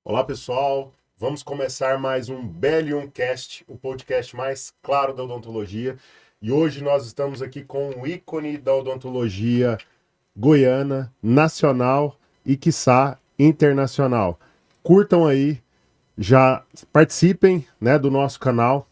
Olá, pessoal. Vamos começar mais um Belliumcast, o podcast mais claro da odontologia. E hoje nós estamos aqui com um ícone da odontologia goiana, nacional e, quiçá, internacional. Curtam aí, já participem, né, do nosso canal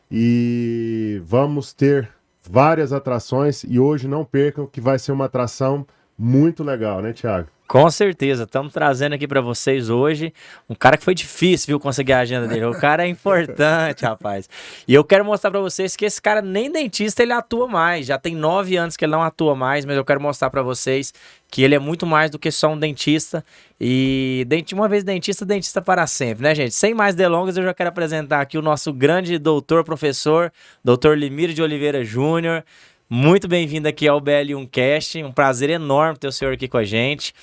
e vamos ter várias atrações. E hoje não percam que vai ser uma atração muito legal, né, Thiago? Com certeza, estamos trazendo aqui para vocês hoje um cara que foi difícil, viu, conseguir a agenda dele. O cara é importante, rapaz. E eu quero mostrar para vocês que esse cara nem dentista ele atua mais. Já tem 9 anos que ele não atua mais, mas eu quero mostrar para vocês que ele é muito mais do que só um dentista. E uma vez dentista, dentista para sempre, né, gente? Sem mais delongas, eu já quero apresentar aqui o nosso grande doutor, professor, doutor Limírio de Oliveira Júnior. Muito bem-vindo aqui ao BL1Cast. Um prazer enorme ter o senhor aqui com a gente.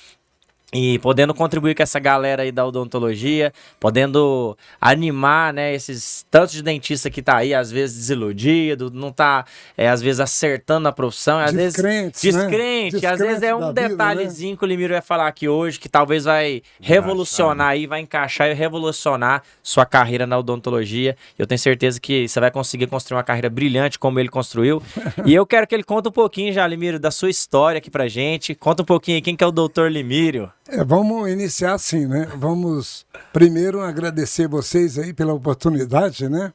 E podendo contribuir com essa galera aí da odontologia, podendo animar, né, esses tantos de dentista que tá aí, às vezes desiludido, não tá, às vezes acertando na profissão, às Descrentes, vezes né? descrente, às vezes é um da vida, detalhezinho que o Limiro vai falar aqui hoje, que talvez vai revolucionar aí, vai encaixar e revolucionar sua carreira na odontologia. Eu tenho certeza que você vai conseguir construir uma carreira brilhante como ele construiu. E eu quero que ele conte um pouquinho já, Limiro, da sua história aqui pra gente. Conta um pouquinho aí quem que é o doutor Limírio. Vamos iniciar assim, né? Vamos primeiro agradecer vocês aí pela oportunidade, né?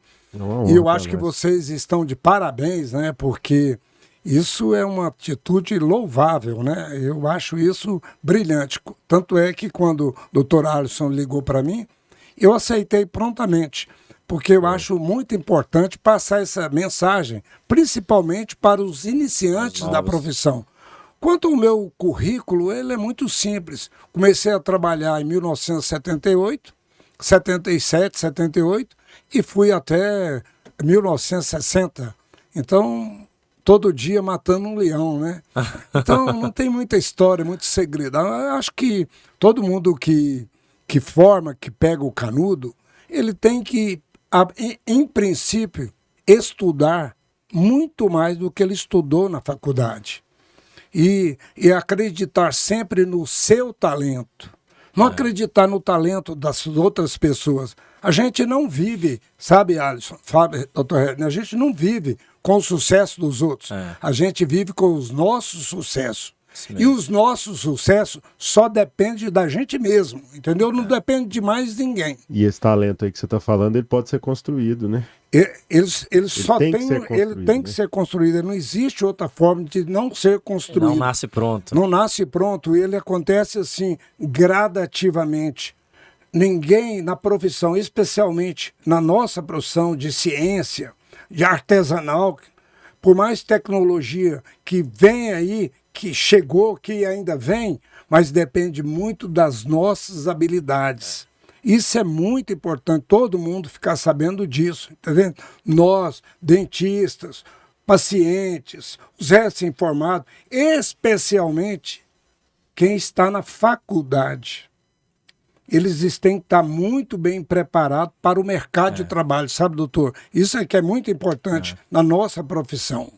E eu acho que vocês estão de parabéns, né? Porque isso é uma atitude louvável, né? Eu acho isso brilhante. Tanto é que quando o Dr. Alisson ligou para mim, eu aceitei prontamente, porque eu acho muito importante passar essa mensagem, principalmente para os iniciantes da profissão. Quanto ao meu currículo, ele é muito simples. Comecei a trabalhar em 1978, 77, 78 e fui até 1960. Então, todo dia matando um leão, né? Então, não tem muita história, muito segredo. Eu acho que todo mundo que forma, que pega o canudo, ele tem que, em princípio, estudar muito mais do que ele estudou na faculdade. E acreditar sempre no seu talento. Não acreditar no talento das outras pessoas. A gente não vive, sabe, Alisson, sabe, doutor Redner, a gente não vive com o sucesso dos outros. A gente vive com os nossos sucessos. E os nossos sucessos só dependem da gente mesmo, entendeu? Não depende de mais ninguém. E esse talento aí que você está falando, ele pode ser construído, né? Ele tem que ser construído. Não existe outra forma de não ser construído. Não nasce pronto. Não nasce pronto. Ele acontece assim, gradativamente. Ninguém na profissão, especialmente na nossa profissão de ciência, de artesanal, por mais tecnologia que vem aí, que chegou, que ainda vem, mas depende muito das nossas habilidades. Isso é muito importante, todo mundo ficar sabendo disso, tá vendo? Nós, dentistas, pacientes, os recém-formados, especialmente quem está na faculdade. Eles têm que estar muito bem preparados para o mercado de trabalho, sabe, doutor? Isso é que é muito importante na nossa profissão.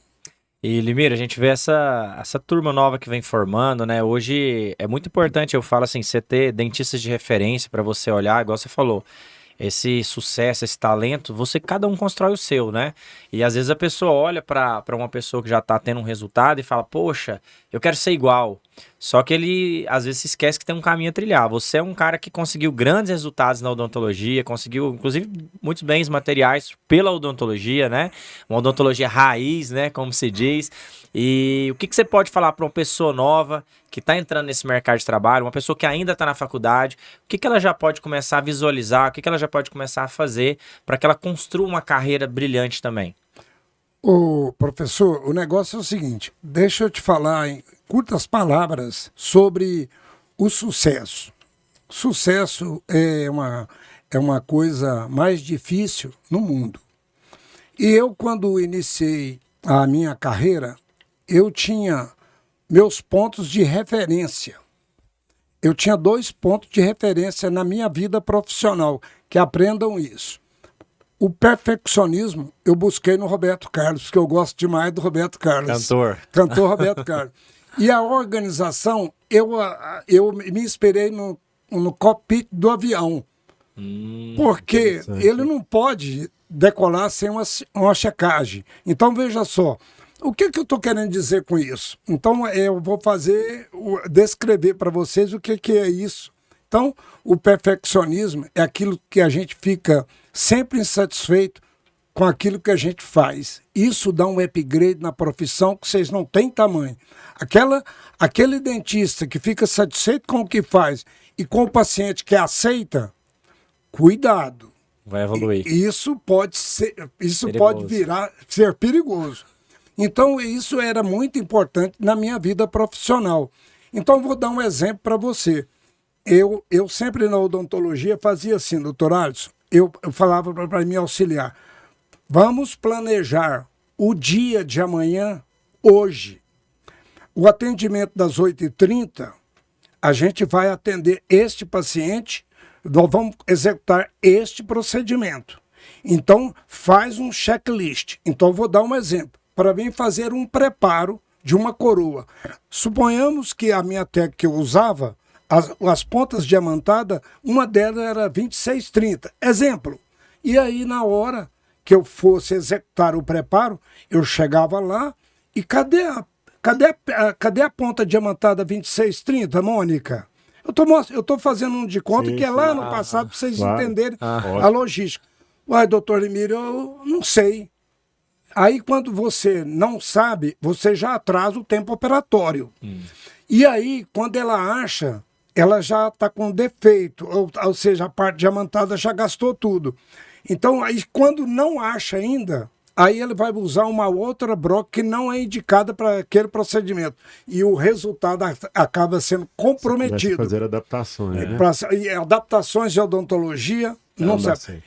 E, Limiro, a gente vê essa turma nova que vem formando, né? Hoje é muito importante, eu falo assim, você ter dentistas de referência para você olhar, igual você falou, esse sucesso, esse talento, cada um constrói o seu, né? E às vezes a pessoa olha para uma pessoa que já tá tendo um resultado e fala, poxa, eu quero ser igual. Só que ele, às vezes, se esquece que tem um caminho a trilhar. Você é um cara que conseguiu grandes resultados na odontologia, conseguiu, inclusive, muitos bens materiais pela odontologia, né? Uma odontologia raiz, né? Como se diz. E o que você pode falar para uma pessoa nova que está entrando nesse mercado de trabalho, uma pessoa que ainda está na faculdade, o que ela já pode começar a visualizar, o que ela já pode começar a fazer para que ela construa uma carreira brilhante também? Ô, professor, o negócio é o seguinte, deixa eu te falar em curtas palavras sobre o sucesso. Sucesso é uma coisa mais difícil no mundo. E eu, quando iniciei a minha carreira, eu tinha meus pontos de referência. Eu tinha 2 pontos de referência na minha vida profissional, que aprendam isso. O perfeccionismo eu busquei no Roberto Carlos, porque eu gosto demais do Roberto Carlos. Cantor Roberto Carlos. E a organização, eu me inspirei no cockpit do avião. Porque ele não pode decolar sem uma checagem. Então, veja só, o que eu estou querendo dizer com isso? Então, eu vou descrever para vocês o que é isso. Então, o perfeccionismo é aquilo que a gente fica sempre insatisfeito com aquilo que a gente faz. Isso dá um upgrade na profissão que vocês não têm tamanho. Aquele dentista que fica satisfeito com o que faz e com o paciente que aceita, cuidado. Vai evoluir. Isso pode ser perigoso. Então, isso era muito importante na minha vida profissional. Então, vou dar um exemplo para você. Eu sempre na odontologia fazia assim, doutor Alisson, eu falava para mim auxiliar, vamos planejar o dia de amanhã, hoje. O atendimento das 8h30, a gente vai atender este paciente, nós vamos executar este procedimento. Então, faz um checklist. Então, vou dar um exemplo. Para mim fazer um preparo de uma coroa. Suponhamos que a minha técnica que eu usava, as pontas diamantadas, uma delas era 26,30. Exemplo. E aí, na hora que eu fosse executar o preparo, eu chegava lá e cadê a ponta diamantada 26,30, Mônica? Eu tô fazendo um de conta que é lá no passado, para vocês entenderem a logística. Uai, doutor Emílio, eu não sei. Aí, quando você não sabe, você já atrasa o tempo operatório. E aí, quando ela acha, ela já está com defeito, ou seja, a parte diamantada já gastou tudo. Então, aí, quando não acha ainda, aí ele vai usar uma outra broca que não é indicada para aquele procedimento. E o resultado acaba sendo comprometido. Fazer adaptações, né? Adaptações de odontologia, não serve.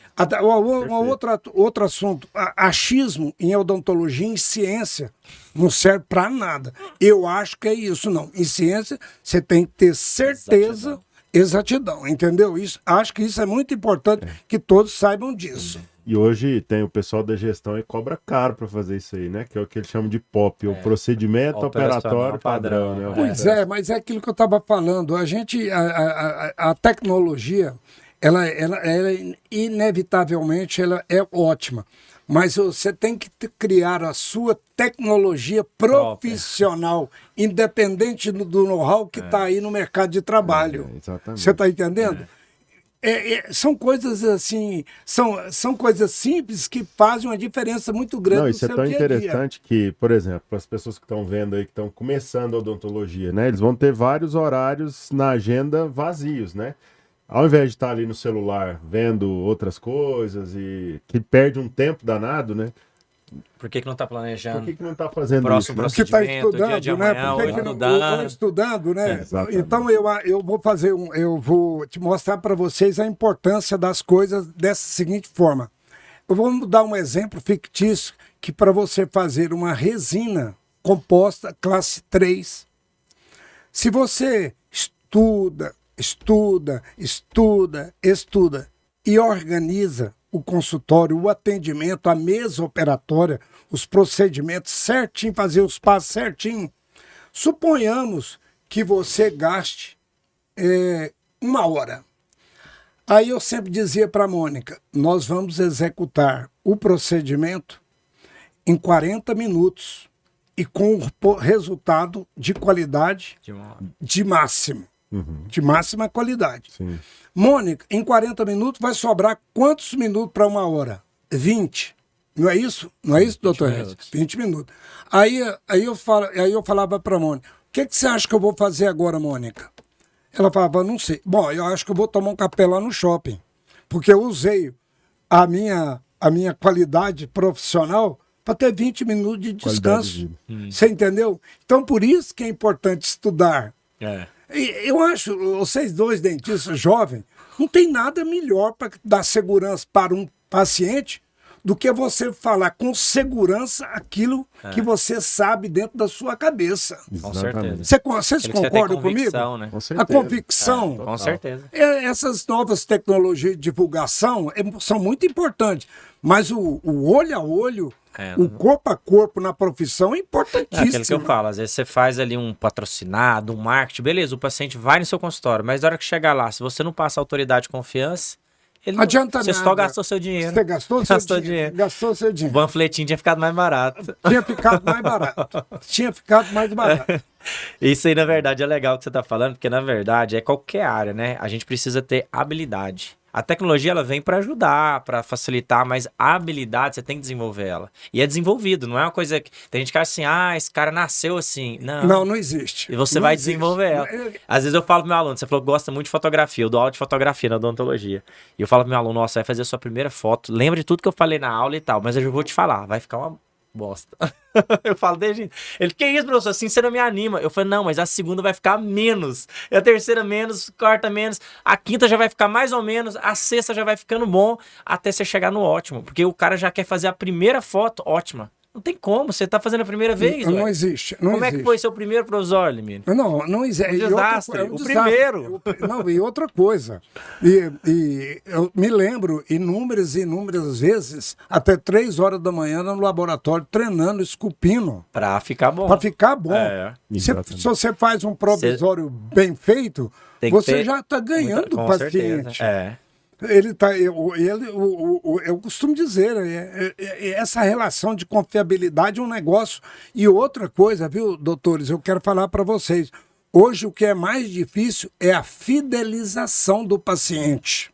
Outro assunto, achismo em odontologia, em ciência, não serve para nada. Eu acho que é isso, não. Em ciência, você tem que ter certeza, exatidão, entendeu? Acho que isso é muito importante, que todos saibam disso. E hoje tem o pessoal da gestão e cobra caro para fazer isso aí, né? Que é o que eles chamam de POP, o procedimento operatório padrão, né? Pois é, mas é aquilo que eu estava falando. A tecnologia, ela inevitavelmente ela é ótima. Mas você tem que criar a sua tecnologia profissional, independente do know-how que está aí no mercado de trabalho. Exatamente. Você está entendendo? São coisas assim, são coisas simples que fazem uma diferença muito grande no seu dia a dia. Isso é tão interessante que, por exemplo, as pessoas que estão vendo aí, que estão começando a odontologia, né? Eles vão ter vários horários na agenda vazios, né? Ao invés de estar ali no celular vendo outras coisas e que perde um tempo danado, né? Por que não está planejando? Por que não está fazendo próximo isso? Porque está estudando, dia de amanhã, né? Está estudando, né? Então eu vou te mostrar para vocês a importância das coisas dessa seguinte forma. Eu vou dar um exemplo fictício que para você fazer uma resina composta classe 3, se você estuda e organiza o consultório, o atendimento, a mesa operatória, os procedimentos certinho, fazer os passos certinho. Suponhamos que você gaste 1 hora. Aí eu sempre dizia para a Mônica, nós vamos executar o procedimento em 40 minutos e com resultado de qualidade de máximo. De máxima qualidade. Sim. Mônica, em 40 minutos vai sobrar quantos minutos para 1 hora? 20. Não é isso? Não é isso, doutor? 20 minutos. Aí eu falava para a Mônica, o que você acha que eu vou fazer agora, Mônica? Ela falava, não sei. Bom, eu acho que eu vou tomar um café lá no shopping. Porque eu usei a minha qualidade profissional para ter 20 minutos de descanso. Você entendeu? Então, por isso que é importante estudar. Eu acho, vocês dois dentistas jovens, não tem nada melhor para dar segurança para um paciente do que você falar com segurança aquilo que você sabe dentro da sua cabeça. Com certeza. Vocês concordam comigo? Né? Com certeza. A convicção. Com certeza. Essas novas tecnologias de divulgação são muito importantes, mas o olho a olho, o corpo a corpo na profissão é importantíssimo. Aquilo que eu falo, às vezes você faz ali um patrocinado, um marketing, beleza, o paciente vai no seu consultório, mas na hora que chegar lá, se você não passa autoridade e confiança, Ele não adianta você nada. Só gastou seu dinheiro. Você gastou seu dinheiro. Gastou seu O dinheiro. panfletinho tinha ficado mais barato. Tinha ficado mais barato. Tinha ficado mais barato. Isso aí, na verdade, é legal que você tá falando, porque, na verdade, é qualquer área, né? A gente precisa ter habilidade. A tecnologia, ela vem para ajudar, para facilitar, mas a habilidade, você tem que desenvolver ela. E é desenvolvido, não é uma coisa que... Tem gente que acha assim, esse cara nasceu assim. Não. Não existe. E você não vai existe. desenvolver ela. Às vezes eu falo pro meu aluno, você falou que gosta muito de fotografia, eu dou aula de fotografia na odontologia. E eu falo pro meu aluno, nossa, vai fazer a sua primeira foto, lembra de tudo que eu falei na aula e tal, mas eu já vou te falar, vai ficar uma bosta. Eu falo, desde... Ele, que isso, professor? Assim você não me anima. Eu falei, não, mas a segunda vai ficar menos. E a terceira menos, quarta menos. A quinta já vai ficar mais ou menos. A sexta já vai ficando bom até você chegar no ótimo. Porque o cara já quer fazer a primeira foto ótima. Não tem como, você tá fazendo a primeira vez. Não existe. Não como existe. é que foi seu primeiro provisório, Limino? Não existe. Um desastre. O primeiro. Não, e outra coisa. E eu me lembro inúmeras vezes, até 3 horas da manhã no laboratório, treinando, esculpindo. Pra ficar bom. Pra ficar bom. Se você faz um provisório bem feito, você já tá ganhando o paciente. Certeza. Eu costumo dizer, essa relação de confiabilidade é um negócio. E outra coisa, viu, doutores, eu quero falar para vocês. Hoje o que é mais difícil é a fidelização do paciente.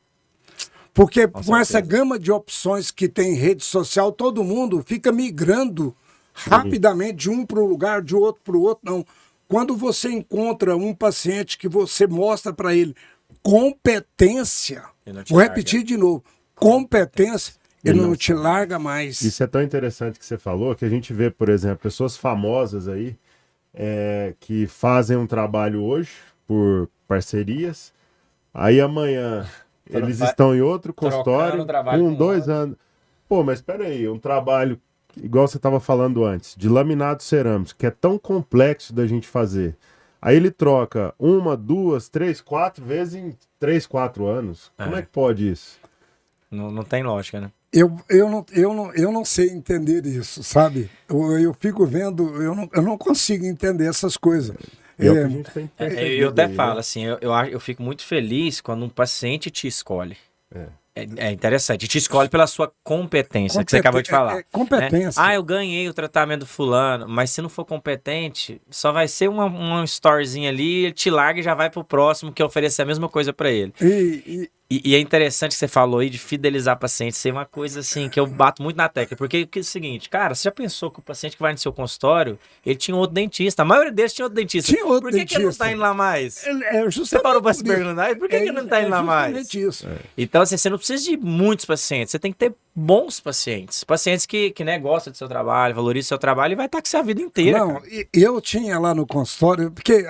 Porque com essa gama de opções que tem em rede social, todo mundo fica migrando rapidamente de um para o lugar, de outro para o outro. Não. Quando você encontra um paciente que você mostra para ele competência, vou repetir de novo, competência, ele não te larga mais. Isso é tão interessante que você falou, que a gente vê, por exemplo, pessoas famosas aí, que fazem um trabalho hoje por parcerias, aí amanhã eles estão em outro consultório com 2 anos. Pô, mas espera aí, um trabalho, igual você estava falando antes, de laminado cerâmico, que é tão complexo da gente fazer. Aí ele troca 1, 2, 3, 4 vezes em 3, 4 anos. Como é que pode isso? Não tem lógica, né? Eu não sei entender isso, sabe? Eu fico vendo, eu não consigo entender essas coisas. Eu até falo assim, eu fico muito feliz quando um paciente te escolhe. É interessante. Te escolhe pela sua competência, que você acabou de falar. Competência. Né? Eu ganhei o tratamento do fulano, mas se não for competente, só vai ser uma storyzinha ali, ele te larga e já vai pro próximo que oferecer a mesma coisa para ele. E é interessante que você falou aí de fidelizar pacientes, ser uma coisa assim que eu bato muito na tecla, porque é o seguinte, cara, você já pensou que o paciente que vai no seu consultório, ele tinha outro dentista, a maioria deles tinha outro dentista. Por que ele não tá indo lá mais? Você parou pra se perguntar, por que ele não tá indo lá mais? Isso. Então, assim, você não precisa de muitos pacientes, você tem que ter bons pacientes, pacientes que né, gostam do seu trabalho, valorizam o seu trabalho e vai estar com você a vida inteira. Não, eu tinha lá no consultório, porque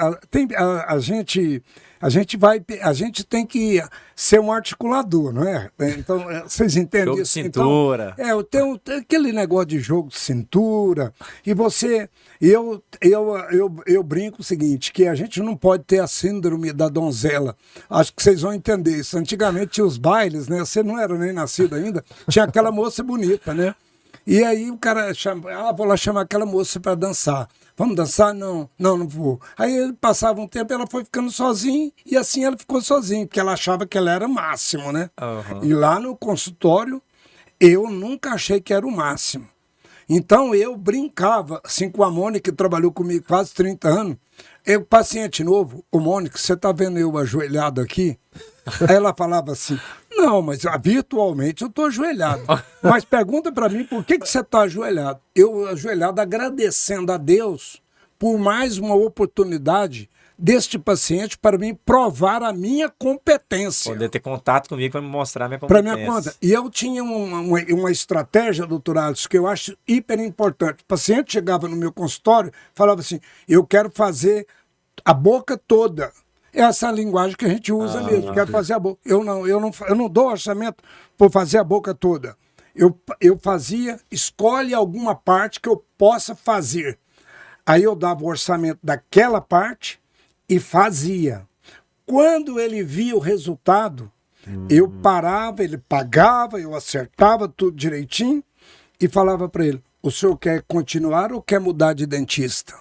a gente tem que ser um articulador, não é? Então, vocês entendem jogo isso? De cintura. Então, eu tenho aquele negócio de jogo de cintura, e eu brinco o seguinte, que a gente não pode ter a síndrome da donzela. Acho que vocês vão entender isso. Antigamente tinha os bailes, né? Você não era nem nascido ainda, tinha aquela moça bonita, né? E aí o cara chama, vou lá chamar aquela moça para dançar. Vamos dançar? Não vou. Aí passava um tempo, ela foi ficando sozinha, e assim ela ficou sozinha, porque ela achava que ela era o máximo, né? Uhum. E lá no consultório, eu nunca achei que era o máximo. Então eu brincava, assim, com a Mônica, que trabalhou comigo quase 30 anos. Paciente novo, ô Mônica, você tá vendo eu ajoelhado aqui? Aí ela falava assim, não, mas virtualmente eu tô ajoelhado. Mas pergunta para mim, por que você tá ajoelhado? Eu ajoelhado agradecendo a Deus por mais uma oportunidade deste paciente para mim provar a minha competência. Poder ter contato comigo para me mostrar a minha competência. Para minha conta. E eu tinha uma estratégia, doutor Alisson, que eu acho hiper importante. O paciente chegava no meu consultório, falava assim, eu quero fazer a boca toda. Essa é a linguagem que a gente usa mesmo, quero fazer a boca. Eu não dou orçamento por fazer a boca toda. Eu fazia, escolhe alguma parte que eu possa fazer. Aí eu dava o orçamento daquela parte e fazia. Quando ele via o resultado, eu parava, ele pagava, eu acertava tudo direitinho e falava para ele, o senhor quer continuar ou quer mudar de dentista?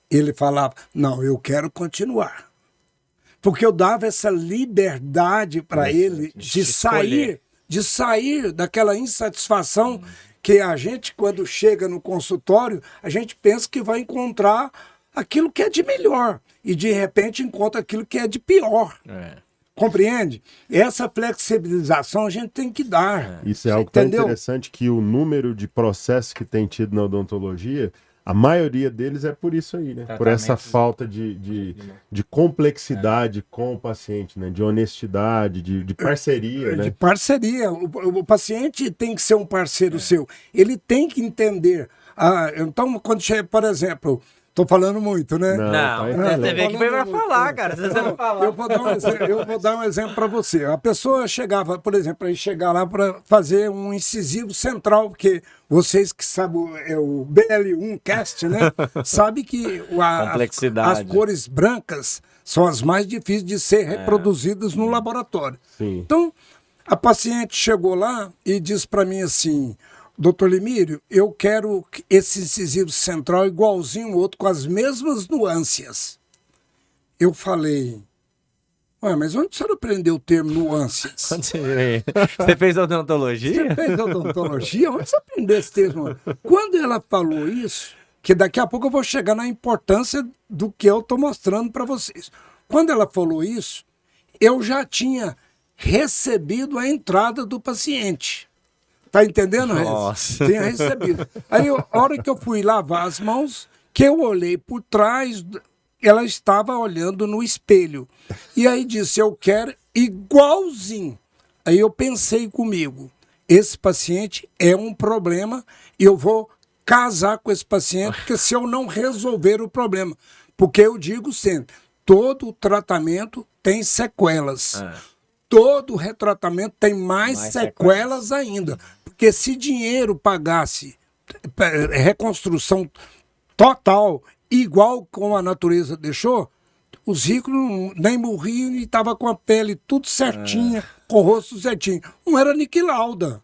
Ele falava, não, eu quero continuar. Porque eu dava essa liberdade para ele de sair daquela insatisfação que a gente, quando chega no consultório, a gente pensa que vai encontrar aquilo que é de melhor e de repente encontra aquilo que é de pior. Compreende? Essa flexibilização a gente tem que dar. Isso é algo tão interessante, que o número de processos que tem tido na odontologia, a maioria deles é por isso aí, né? Por essa falta de complexidade com o paciente, né? De honestidade, de parceria, né? De parceria. O paciente tem que ser um parceiro seu. Ele tem que entender. Então, quando chega, por exemplo... Tô falando muito, né? Você vê que vai falar, cara. Eu vou dar um exemplo para você. A pessoa chegava, por exemplo, aí chegar lá para fazer um incisivo central, porque vocês que sabem o BL1 Cast, né? Sabe que as cores brancas são as mais difíceis de ser reproduzidas no laboratório. Sim. Então, a paciente chegou lá e disse para mim assim: doutor Limírio, eu quero esse incisivo central igualzinho o outro, com as mesmas nuances. Eu falei, mas onde a senhora aprendeu o termo nuances? Você fez odontologia? Você fez odontologia? Onde você aprendeu esse termo? Quando ela falou isso, que daqui a pouco eu vou chegar na importância do que eu estou mostrando para vocês. Quando ela falou isso, eu já tinha recebido a entrada do paciente. Tá entendendo, Nossa. Tinha recebido. Aí, a hora que eu fui lavar as mãos, que eu olhei por trás, ela estava olhando no espelho. E aí disse, eu quero igualzinho. Aí eu pensei comigo, esse paciente é um problema e eu vou casar com esse paciente, porque se eu não resolver o problema. Porque eu digo sempre, todo tratamento tem sequelas. Todo retratamento tem mais sequelas ainda. Porque se dinheiro pagasse reconstrução total, igual como a natureza deixou, os ricos nem morriam e estavam com a pele tudo certinha, com o rosto certinho. Não era aniquilada.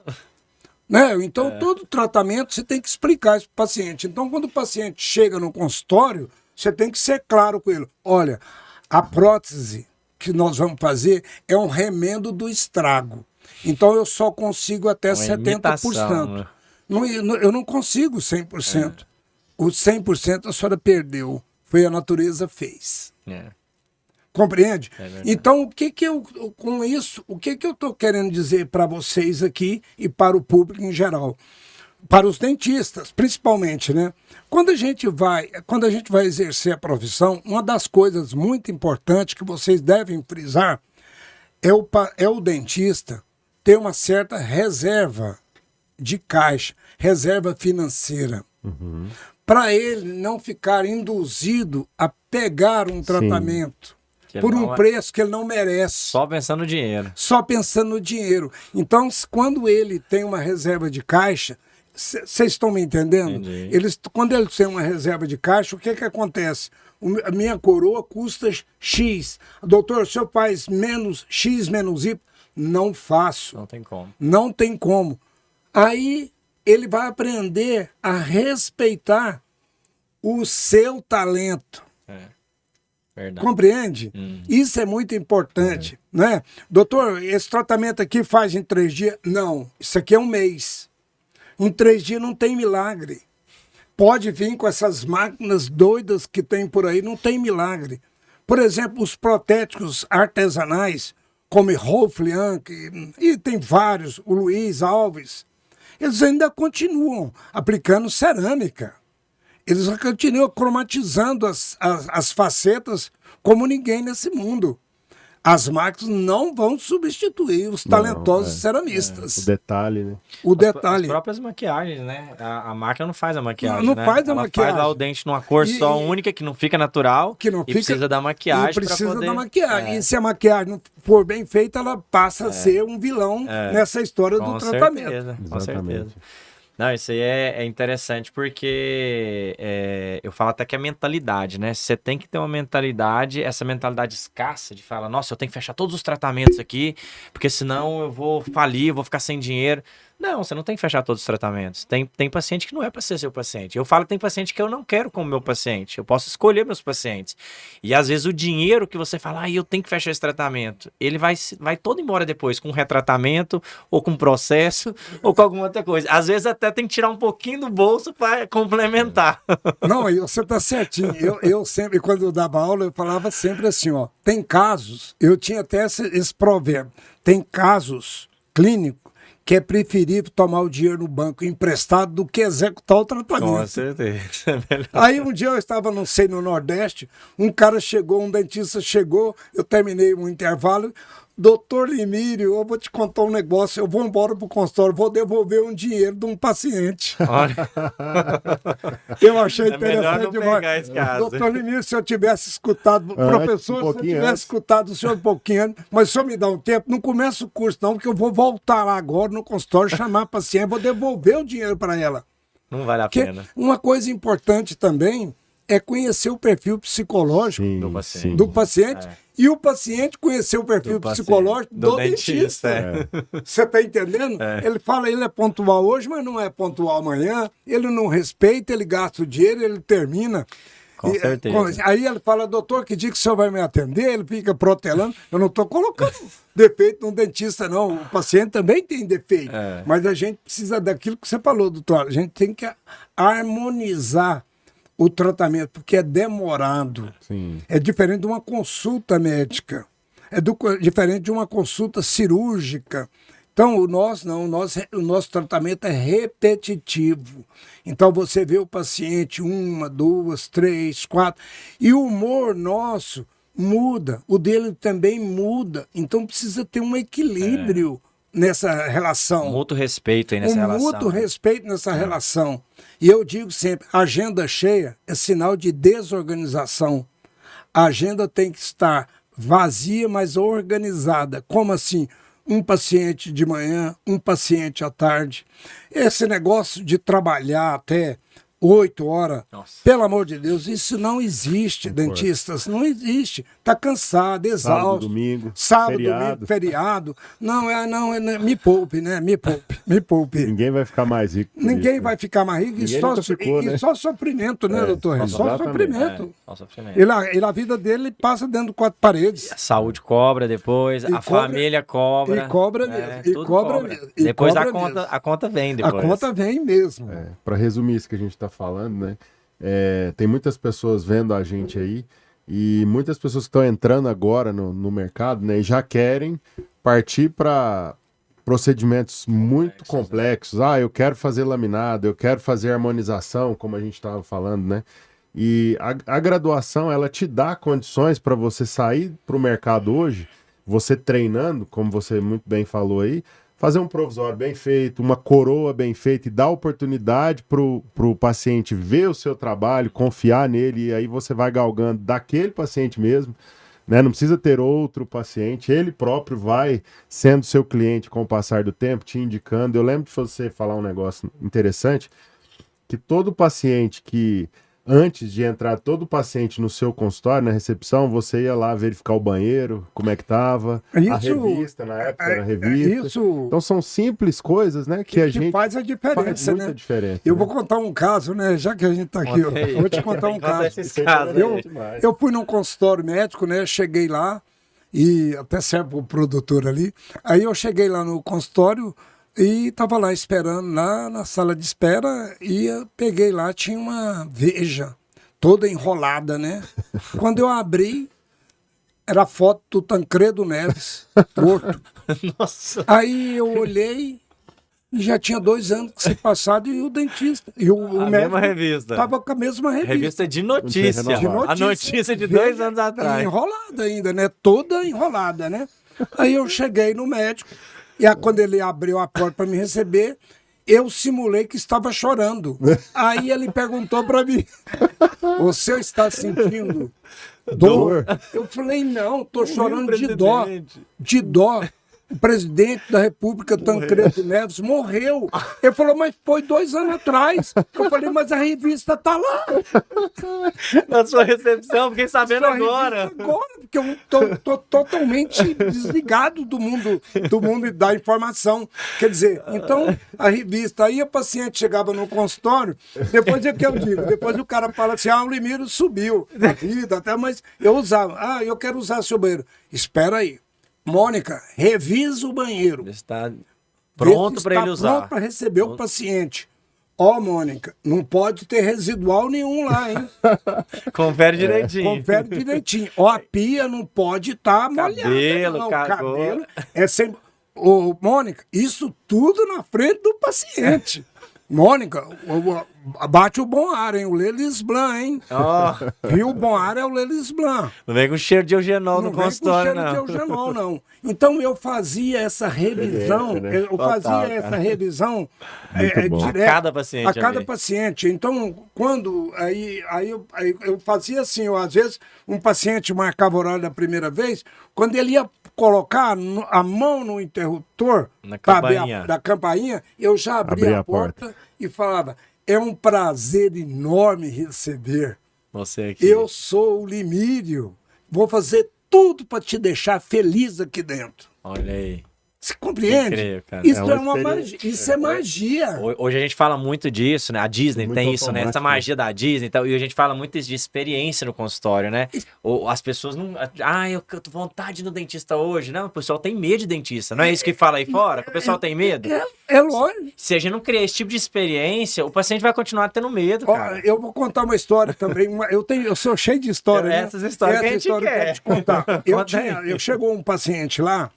Né? Então, todo tratamento você tem que explicar isso para o paciente. Então, quando o paciente chega no consultório, você tem que ser claro com ele. Olha, a prótese que nós vamos fazer é um remendo do estrago. Então eu só consigo até 70%. Eu não consigo 100%. O 100% a senhora perdeu. Foi a natureza fez. Compreende? Então, o que eu estou querendo dizer para vocês aqui e para o público em geral? Para os dentistas, principalmente, né? Quando a gente vai exercer a profissão, uma das coisas muito importantes que vocês devem frisar é o dentista ter uma certa reserva de caixa, reserva financeira, para ele não ficar induzido a pegar um tratamento por um preço que ele não merece. Só pensando no dinheiro. Só pensando no dinheiro. Então, quando ele tem uma reserva de caixa, vocês estão me entendendo? Quando ele tem uma reserva de caixa, o que acontece? A minha coroa custa X. Doutor, o senhor faz menos X menos Y? Não faço. Não tem como. Não tem como. Aí ele vai aprender a respeitar o seu talento. Verdade. Compreende? Isso é muito importante. Né? Doutor, esse tratamento aqui faz em 3 dias? Não, isso aqui é 1 mês. Em 3 dias não tem milagre. Pode vir com essas máquinas doidas que tem por aí, não tem milagre. Por exemplo, os protéticos artesanais, como Rolf Liang, e tem vários, o Luiz Alves, eles ainda continuam aplicando cerâmica. Eles continuam cromatizando as facetas como ninguém nesse mundo. As máquinas não vão substituir os talentosos ceramistas. O detalhe, né? O detalhe. As próprias maquiagens, né? A máquina não faz a maquiagem, não né? faz a Ela maquiagem. faz lá o dente numa cor só única, que não fica natural, precisa da maquiagem para poder... da maquiagem. E se a maquiagem não for bem feita, ela passa a ser um vilão nessa história do tratamento. Com certeza. Não, isso aí é interessante porque eu falo até que é mentalidade, né? Você tem que ter uma mentalidade, essa mentalidade escassa de falar, nossa, eu tenho que fechar todos os tratamentos aqui, porque senão eu vou falir, eu vou ficar sem dinheiro. Não, você não tem que fechar todos os tratamentos. Tem paciente que não é para ser seu paciente. Eu falo que tem paciente que eu não quero como meu paciente. Eu posso escolher meus pacientes. E às vezes o dinheiro que você fala, eu tenho que fechar esse tratamento, ele vai todo embora depois com retratamento, ou com processo, ou com alguma outra coisa. Às vezes até tem que tirar um pouquinho do bolso para complementar. Não, você está certinho. Eu sempre, quando eu dava aula, eu falava sempre assim, ó, tem casos, eu tinha até esse provérbio, tem casos clínicos que é preferível tomar o dinheiro no banco emprestado do que executar o tratamento. Com certeza. Aí um dia eu estava, não sei, no Nordeste, um cara chegou, um dentista chegou, eu terminei um intervalo, doutor Limírio, eu vou te contar um negócio, eu vou embora pro consultório, vou devolver um dinheiro de um paciente. Olha. Eu achei É melhor não interessante pegar demais. esse caso. Doutor Limírio, se eu tivesse escutado, professor, se eu tivesse escutado o senhor um pouquinho antes, mas o senhor me dá um tempo, não começa o curso não, porque eu vou voltar lá agora no consultório, chamar a paciente, vou devolver o dinheiro para ela. Não vale a Porque pena. uma coisa importante também é conhecer o perfil psicológico do paciente e o paciente conhecer o perfil psicológico do dentista. Você está entendendo? Ele fala, ele é pontual hoje, mas não é pontual amanhã. Ele não respeita, ele gasta o dinheiro, ele termina. Com certeza. Aí ele fala, doutor, que dia que o senhor vai me atender? Ele fica protelando. Eu não estou colocando defeito no dentista, não. O paciente também tem defeito. Mas a gente precisa daquilo que você falou, doutor. A gente tem que harmonizar o tratamento, porque é demorado. Sim. É diferente de uma consulta médica. É diferente de uma consulta cirúrgica. Então, o nosso tratamento é repetitivo. Então, você vê o paciente 1, 2, 3, 4. E o humor nosso muda. O dele também muda. Então, precisa ter um equilíbrio nessa relação. Muito respeito aí nessa relação. Muito respeito nessa relação. E eu digo sempre, agenda cheia é sinal de desorganização. A agenda tem que estar vazia, mas organizada. Como assim? Um paciente de manhã, um paciente à tarde. Esse negócio de trabalhar até 8 horas, pelo amor de Deus, isso não existe, dentistas, não existe. Está cansado, exausto. Sábado, domingo, feriado. Não, me poupe, né? Me poupe. Ninguém vai ficar mais rico. Ninguém vai ficar mais rico. Só sofrimento, né, doutor? Só sofrimento. E a vida dele passa dentro de 4 paredes. A saúde cobra depois, a família cobra. E cobra mesmo. Mesmo. Depois a conta vem depois. A conta vem mesmo. Para resumir isso que a gente está falando, né? Tem muitas pessoas vendo a gente aí e muitas pessoas que estão entrando agora no mercado, né? E já querem partir para procedimentos muito complexos. Eu quero fazer laminado, eu quero fazer harmonização, como a gente estava falando, né? E a graduação, ela te dá condições para você sair para o mercado hoje, você treinando, como você muito bem falou aí, fazer um provisório bem feito, uma coroa bem feita e dar oportunidade pro paciente ver o seu trabalho, confiar nele, e aí você vai galgando daquele paciente mesmo, né? Não precisa ter outro paciente, ele próprio vai sendo seu cliente com o passar do tempo, te indicando. Eu lembro de você falar um negócio interessante, que todo paciente que... Antes de entrar todo paciente no seu consultório, na recepção, você ia lá verificar o banheiro, como é que tava, a revista, na época era revista. Então são simples coisas, né, que a gente faz a diferença, faz muita diferença. Eu vou contar um caso, né, já que a gente tá aqui, eu vou te contar um caso. Eu fui num consultório médico, né, cheguei lá, e até serve o produtor ali, aí eu cheguei lá no consultório, e estava lá esperando, lá na sala de espera, e eu peguei lá, tinha uma veja toda enrolada, né? Quando eu abri, era a foto do Tancredo Neves, morto. Nossa. Aí eu olhei, e já tinha 2 anos que se passado, e o dentista. E o médico mesma revista. Estava com a mesma revista. Revista de notícia. A notícia de 2 anos atrás. Enrolada ainda, né? Toda enrolada, né? Aí eu cheguei no médico. E aí, quando ele abriu a porta para me receber, eu simulei que estava chorando. Aí ele perguntou para mim, você está sentindo dor? Eu falei, não, estou chorando de dó. De dó. o presidente da República, Tancredo Neves, morreu. Ele falou, mas foi 2 anos atrás. Eu falei, mas a revista tá lá. Na sua recepção, fiquei sabendo agora. Agora, porque eu tô totalmente desligado do mundo da informação. Quer dizer, então, a revista, aí a paciente chegava no consultório, depois é que eu digo, depois o cara fala assim, o Limiro subiu a vida, até, mas eu usava, eu quero usar seu banheiro. Espera aí. Mônica, revisa o banheiro. Está pronto para ele usar. Pronto para receber o paciente. Mônica, não pode ter residual nenhum lá, hein? Confere direitinho. Confere direitinho. A pia não pode estar molhada. Cabelo é sempre... Mônica, isso tudo na frente do paciente. Mônica, bate o bom ar, hein? O Lelis Blanc, hein? Viu? O bom ar é o Lelis Blanc. Não vem com cheiro de eugenol no consultório, não. Não vem com cheiro de eugenol, não. Então eu fazia essa revisão, direto. A cada paciente. A cada paciente. Então, quando... Aí eu fazia assim, às vezes um paciente marcava o horário da primeira vez, quando ele ia colocar a mão no interruptor da campainha, eu já abria a porta e falava, é um prazer enorme receber. Você aqui. Eu sou o Limírio, vou fazer tudo para te deixar feliz aqui dentro. Olha aí. Você compreende? Incrível, cara. Isso é uma magia. Isso é magia. Hoje a gente fala muito disso, né? A Disney tem isso, né? Essa magia da Disney e tal. E a gente fala muito de experiência no consultório, né? As pessoas não... eu tô vontade no dentista hoje. Não, o pessoal tem medo de dentista. Não é isso que fala aí fora? Que o pessoal tem medo? É lógico. Se a gente não criar esse tipo de experiência, o paciente vai continuar tendo medo, cara. Eu vou contar uma história também. Eu sou cheio de história, né? Essas histórias que a gente quer. Eu quero te contar. Chegou um paciente lá.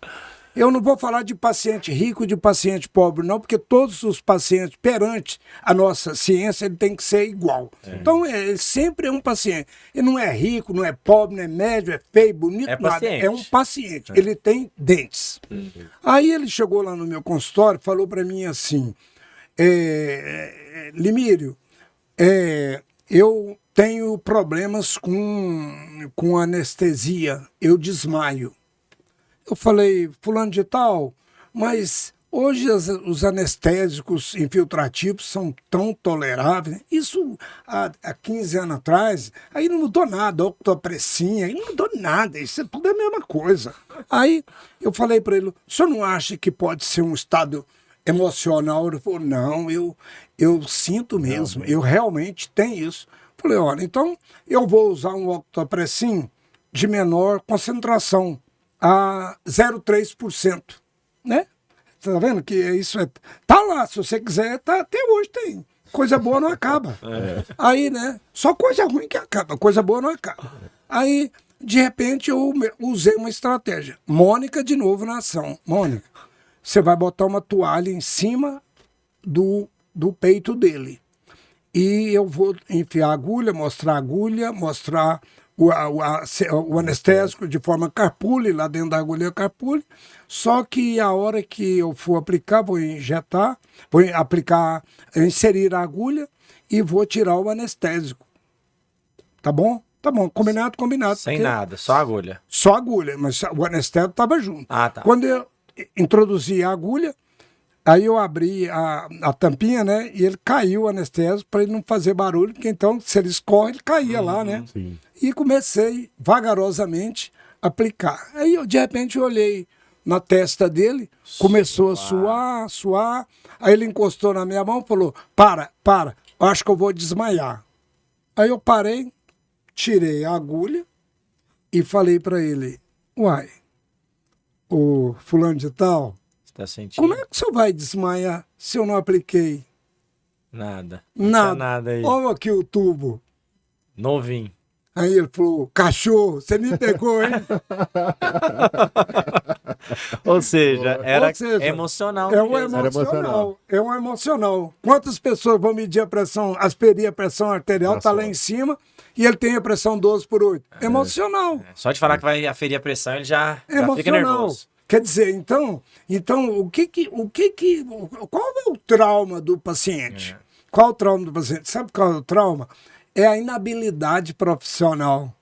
Eu não vou falar de paciente rico e de paciente pobre, não, porque todos os pacientes, perante a nossa ciência, ele tem que ser igual. Então, ele sempre é um paciente. Ele não é rico, não é pobre, não é médio, é feio, bonito, nada. Paciente. É um paciente. Ele tem dentes. Aí ele chegou lá no meu consultório e falou para mim assim, Limírio, eu tenho problemas com anestesia, eu desmaio. Eu falei, fulano de tal, mas hoje os anestésicos infiltrativos são tão toleráveis. Isso há 15 anos atrás, aí não mudou nada, octopressinha, aí não mudou nada, isso é tudo a mesma coisa. Aí eu falei para ele, o senhor não acha que pode ser um estado emocional? Ele falou, não, eu sinto mesmo, eu realmente tenho isso. Falei, olha, então eu vou usar um octopressin de menor concentração, a 0,3%, né? Tá vendo que isso tá lá, se você quiser, até hoje tem. Coisa boa não acaba. Aí, né? Só coisa ruim que acaba, coisa boa não acaba. Aí, de repente, eu usei uma estratégia. Mônica de novo na ação. Mônica, você vai botar uma toalha em cima do peito dele. E eu vou enfiar a agulha, mostrar o anestésico de forma carpule, lá dentro da agulha carpule, só que a hora que eu for aplicar, vou inserir a agulha e vou tirar o anestésico. Tá bom? Tá bom, combinado. Sem nada, só agulha. Só agulha, mas o anestésico estava junto. Tá. Quando eu introduzi a agulha, aí eu abri a tampinha, né? E ele caiu o anestésico para ele não fazer barulho, porque então, se ele escorre, ele caía lá, né? Sim. E comecei vagarosamente a aplicar. Aí, de repente, eu olhei na testa dele, começou a suar. Aí ele encostou na minha mão e falou, para, acho que eu vou desmaiar. Aí eu parei, tirei a agulha e falei para ele, uai, o fulano de tal, tá sentindo? Como é que o senhor vai desmaiar se eu não apliquei? Nada. Nada Aí. Olha aqui o tubo. Novinho. Aí ele falou, cachorro, você me pegou, hein? Ou seja, era emocional. É um emocional. Quantas pessoas vão medir a pressão, aspirir a pressão arterial, tá lá em cima, e ele tem a pressão 12/8. Emocional. Só de falar que vai aferir a pressão, ele já fica emocional. Nervoso. Quer dizer, então qual é o trauma do paciente? Qual o trauma do paciente? Sabe qual é o trauma? É a inabilidade profissional.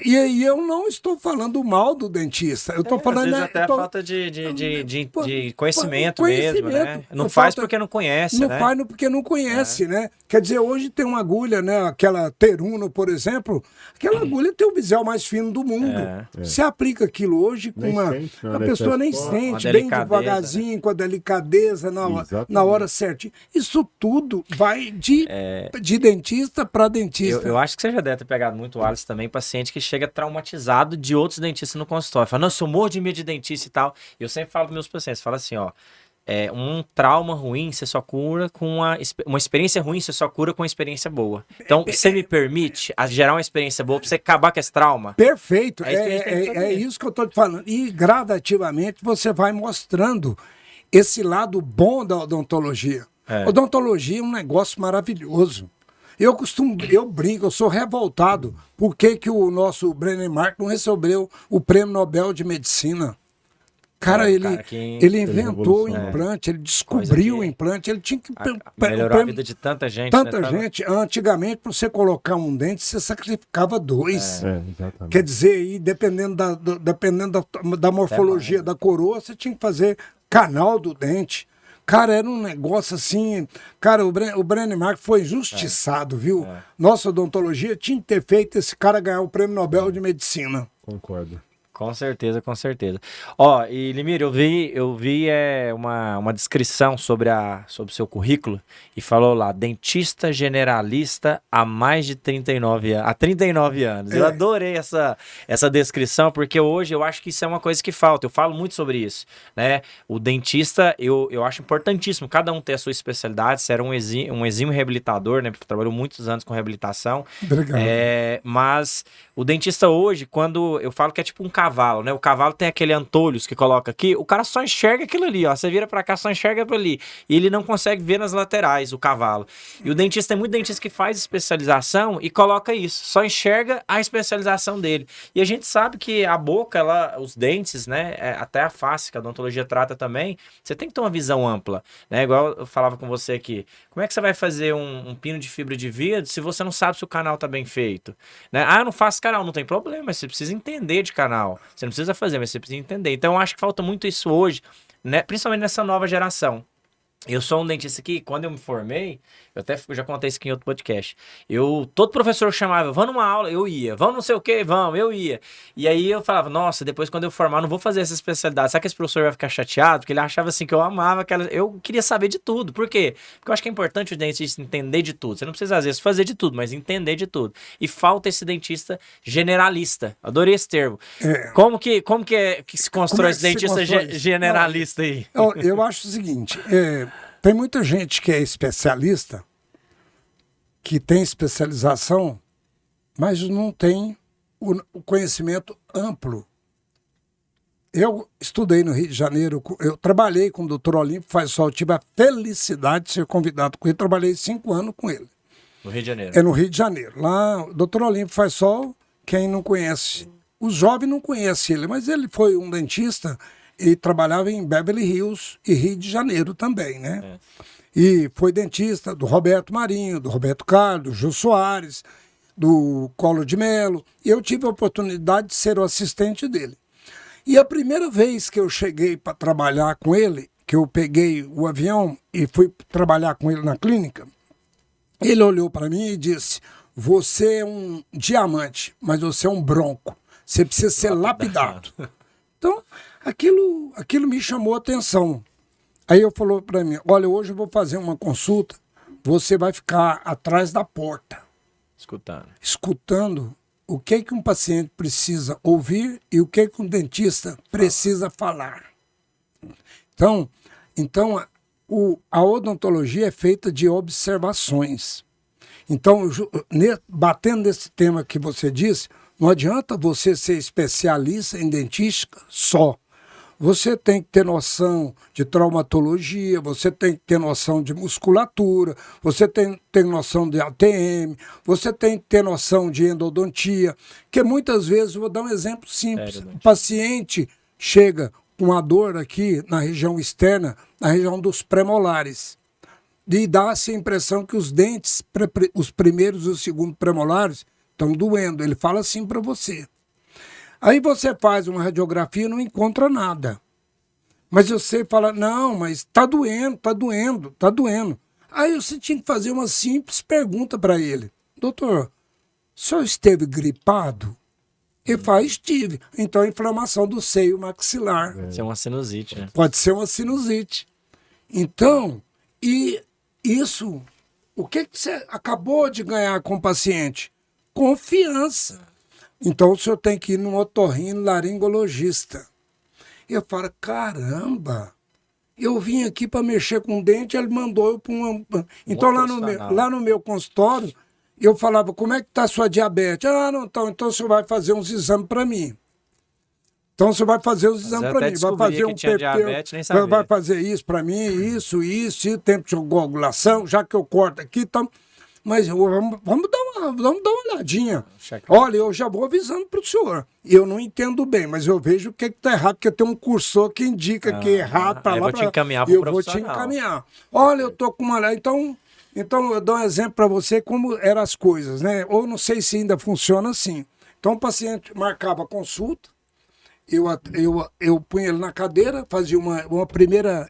E eu não estou falando mal do dentista. Eu estou falando... Às vezes até a falta de conhecimento mesmo, né? Não faz porque não conhece, não né? faz porque não conhece, né? Quer dizer, hoje tem uma agulha, né? Aquela Teruno, por exemplo. Aquela agulha tem o bisel mais fino do mundo. Você aplica aquilo hoje com a pessoa nem sente, bem devagarzinho, com a delicadeza, na hora certinha. Isso tudo vai de dentista para dentista. Eu acho que você já deve ter pegado muito o Alisson também, paciente que chega traumatizado de outros dentistas no consultório. Fala, nossa, eu morro de medo de dentista e tal. E eu sempre falo para meus pacientes, falo assim, ó, um trauma ruim você só cura com uma experiência ruim você só cura com uma experiência boa. Então, você me permite gerar uma experiência boa para você acabar com esse trauma? Perfeito, é isso que eu estou te falando. E gradativamente você vai mostrando esse lado bom da odontologia. Odontologia é um negócio maravilhoso. Eu brinco, eu sou revoltado. Por que o nosso Brenner Mark não recebeu o Prêmio Nobel de Medicina? Cara, ele inventou o implante, ele descobriu o implante, ele tinha que... Melhorou a vida de tanta gente. Tanta gente. Antigamente, para você colocar um dente, você sacrificava 2. Exatamente. Quer dizer, aí, dependendo da morfologia da coroa, você tinha que fazer canal do dente. Cara, era um negócio assim... Cara, o Brenner Mark foi injustiçado, viu? Nossa odontologia tinha que ter feito esse cara ganhar o Prêmio Nobel de Medicina. Concordo. Com certeza, com certeza. Ó, e Limir, eu vi uma descrição sobre o seu currículo e falou lá, dentista generalista há mais de 39 anos. Eu adorei essa descrição, porque hoje eu acho que isso é uma coisa que falta. Eu falo muito sobre isso, né? O dentista, eu acho importantíssimo, cada um ter a sua especialidade. Você era um exímio reabilitador, né? Trabalhou muitos anos com reabilitação. Obrigado. Mas o dentista hoje, quando eu falo que é tipo um cavalo, né? O cavalo tem aquele antolhos que coloca aqui, o cara só enxerga aquilo ali, ó. Você vira pra cá, só enxerga pra ali. E ele não consegue ver nas laterais o cavalo. E o dentista, tem muito dentista que faz especialização e coloca isso, só enxerga a especialização dele. E a gente sabe que a boca, os dentes, né? Até a face, que a odontologia trata também, você tem que ter uma visão ampla, né? Igual eu falava com você aqui. Como é que você vai fazer um pino de fibra de vidro se você não sabe se o canal tá bem feito? Né? Eu não faço canal, não tem problema, mas você precisa entender de canal. Você não precisa fazer, mas você precisa entender. Então eu acho que falta muito isso hoje, né? Principalmente nessa nova geração. Eu sou um dentista que, quando eu me formei, eu já contei isso aqui em outro podcast, todo professor chamava, vamos numa aula, eu ia, vamos não sei o que, vamos, eu ia. E aí eu falava, nossa, depois quando eu formar, não vou fazer essa especialidade. Sabe que esse professor vai ficar chateado? Porque ele achava assim que eu amava eu queria saber de tudo. Por quê? Porque eu acho que é importante o dentista entender de tudo. Você não precisa, às vezes, fazer de tudo, mas entender de tudo. E falta esse dentista generalista. Adorei esse termo. Como que se constrói esse dentista generalista aí? Eu acho o seguinte, tem muita gente que é especialista, que tem especialização, mas não tem o conhecimento amplo. Eu estudei no Rio de Janeiro, eu trabalhei com o Dr. Olímpio Faisal, tive a felicidade de ser convidado com ele, trabalhei 5 anos com ele. No Rio de Janeiro? No Rio de Janeiro. Lá, o Dr. Olímpio Faisal, quem não conhece, os jovens não conhecem ele, mas ele foi um dentista e trabalhava em Beverly Hills e Rio de Janeiro também, né? E foi dentista do Roberto Marinho, do Roberto Carlos, do Jô Soares, do Collor de Mello. E eu tive a oportunidade de ser o assistente dele. E a primeira vez que eu cheguei para trabalhar com ele, que eu peguei o avião e fui trabalhar com ele na clínica, ele olhou para mim e disse, você é um diamante, mas você é um bronco. Você precisa ser lapidado. Então, aquilo me chamou a atenção. Aí eu falou para mim, olha, hoje eu vou fazer uma consulta, você vai ficar atrás da porta. Escutando o que um paciente precisa ouvir e o que um dentista precisa falar. Então a odontologia é feita de observações. Então, batendo nesse tema que você disse, não adianta você ser especialista em dentística só. Você tem que ter noção de traumatologia, você tem que ter noção de musculatura, você tem que ter noção de ATM, você tem que ter noção de endodontia, que muitas vezes, vou dar um exemplo simples, o paciente chega com uma dor aqui na região externa, na região dos premolares, e dá-se a impressão que os dentes, os primeiros e os segundos premolares, estão doendo. Ele fala assim para você. Aí você faz uma radiografia e não encontra nada. Mas você fala, não, mas está doendo, está doendo, está doendo. Aí você tinha que fazer uma simples pergunta para ele. Doutor, o senhor esteve gripado? Ele fala, estive. Então, inflamação do seio maxilar. Pode ser uma sinusite, né? Pode ser uma sinusite. Então, e isso, o que você acabou de ganhar com o paciente? Confiança. Então, o senhor tem que ir num otorrinolaringologista. Eu falo, caramba, eu vim aqui para mexer com o dente, ele mandou eu para uma... Então, lá no meu consultório, eu falava, como é que está a sua diabetes? Ah, não, então o senhor vai fazer uns exames para mim. Então, você vai fazer os exames para mim. Vai fazer um PP, vai fazer isso para mim, isso, tempo de coagulação, já que eu corto aqui, então... Mas vamos dar uma olhadinha. Olha, eu já vou avisando para o senhor. Eu não entendo bem, mas eu vejo o que está errado, porque tem um cursor que indica que é errado para lá. Eu vou te encaminhar para o profissional. Eu vou te encaminhar. Olha, eu estou com uma... Então, eu dou um exemplo para você como eram as coisas, né? Ou não sei se ainda funciona assim. Então, o paciente marcava a consulta, eu punha ele na cadeira, fazia uma primeira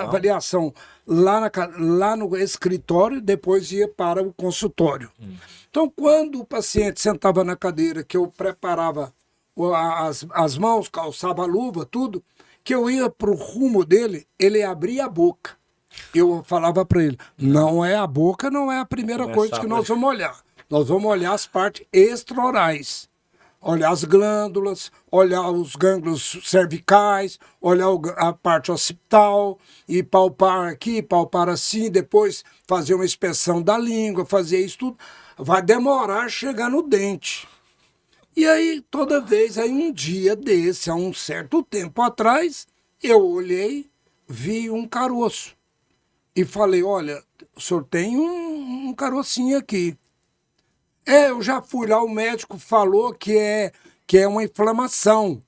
avaliação lá no escritório, depois ia para o consultório. Então, quando o paciente sentava na cadeira, que eu preparava as mãos, calçava a luva, tudo, que eu ia para o rumo dele, ele abria a boca. Eu falava para ele, não é a boca, não é a primeira coisa que nós vamos olhar. Nós vamos olhar as partes extraorais. Olhar as glândulas, olhar os gânglios cervicais, olhar a parte occipital e palpar aqui, palpar assim, depois fazer uma inspeção da língua, fazer isso tudo. Vai demorar a chegar no dente. E aí, toda vez, aí um dia desse, há um certo tempo atrás, eu olhei, vi um caroço. E falei, olha, o senhor tem um carocinho aqui. Eu já fui lá, o médico falou que é uma inflamação.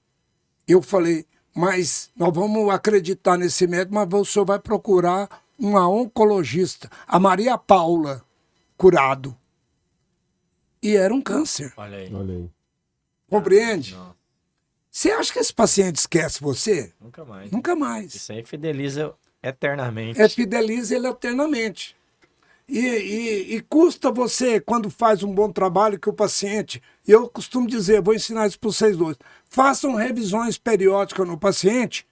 Eu falei, mas nós vamos acreditar nesse médico, mas o senhor vai procurar uma oncologista, a Maria Paula, curado. E era um câncer. Olha aí. Compreende? Não. Você acha que esse paciente esquece você? Nunca mais. Nunca mais. Isso aí fideliza eternamente. Fideliza ele eternamente. E custa você, quando faz um bom trabalho, que o paciente... Eu costumo dizer, vou ensinar isso para vocês dois. Façam revisões periódicas no paciente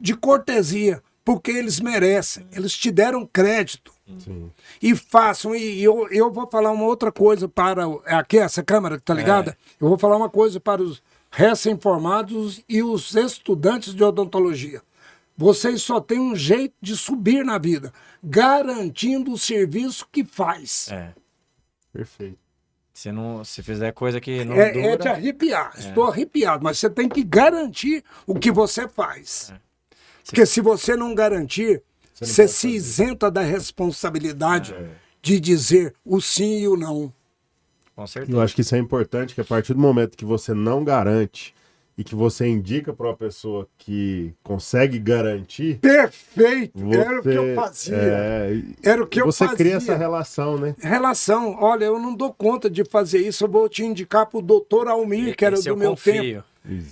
de cortesia, porque eles merecem. Eles te deram crédito. Sim. E façam. E eu vou falar uma outra coisa para... Aqui, essa câmera que está ligada. Eu vou falar uma coisa para os recém-formados e os estudantes de odontologia. Vocês só têm um jeito de subir na vida, garantindo o serviço que faz. Perfeito. Se fizer coisa que não dura... É de arrepiar. Estou arrepiado, mas você tem que garantir o que você faz. Porque se você não garantir, você se isenta da responsabilidade de dizer o sim e o não. Com certeza. Eu acho que isso é importante, que a partir do momento que você não garante e que você indica para uma pessoa que consegue garantir... Perfeito! Era o que eu fazia. Era o que eu fazia. Você cria essa relação, né? Relação. Olha, eu não dou conta de fazer isso. Eu vou te indicar para o doutor Almir, que era do meu tempo.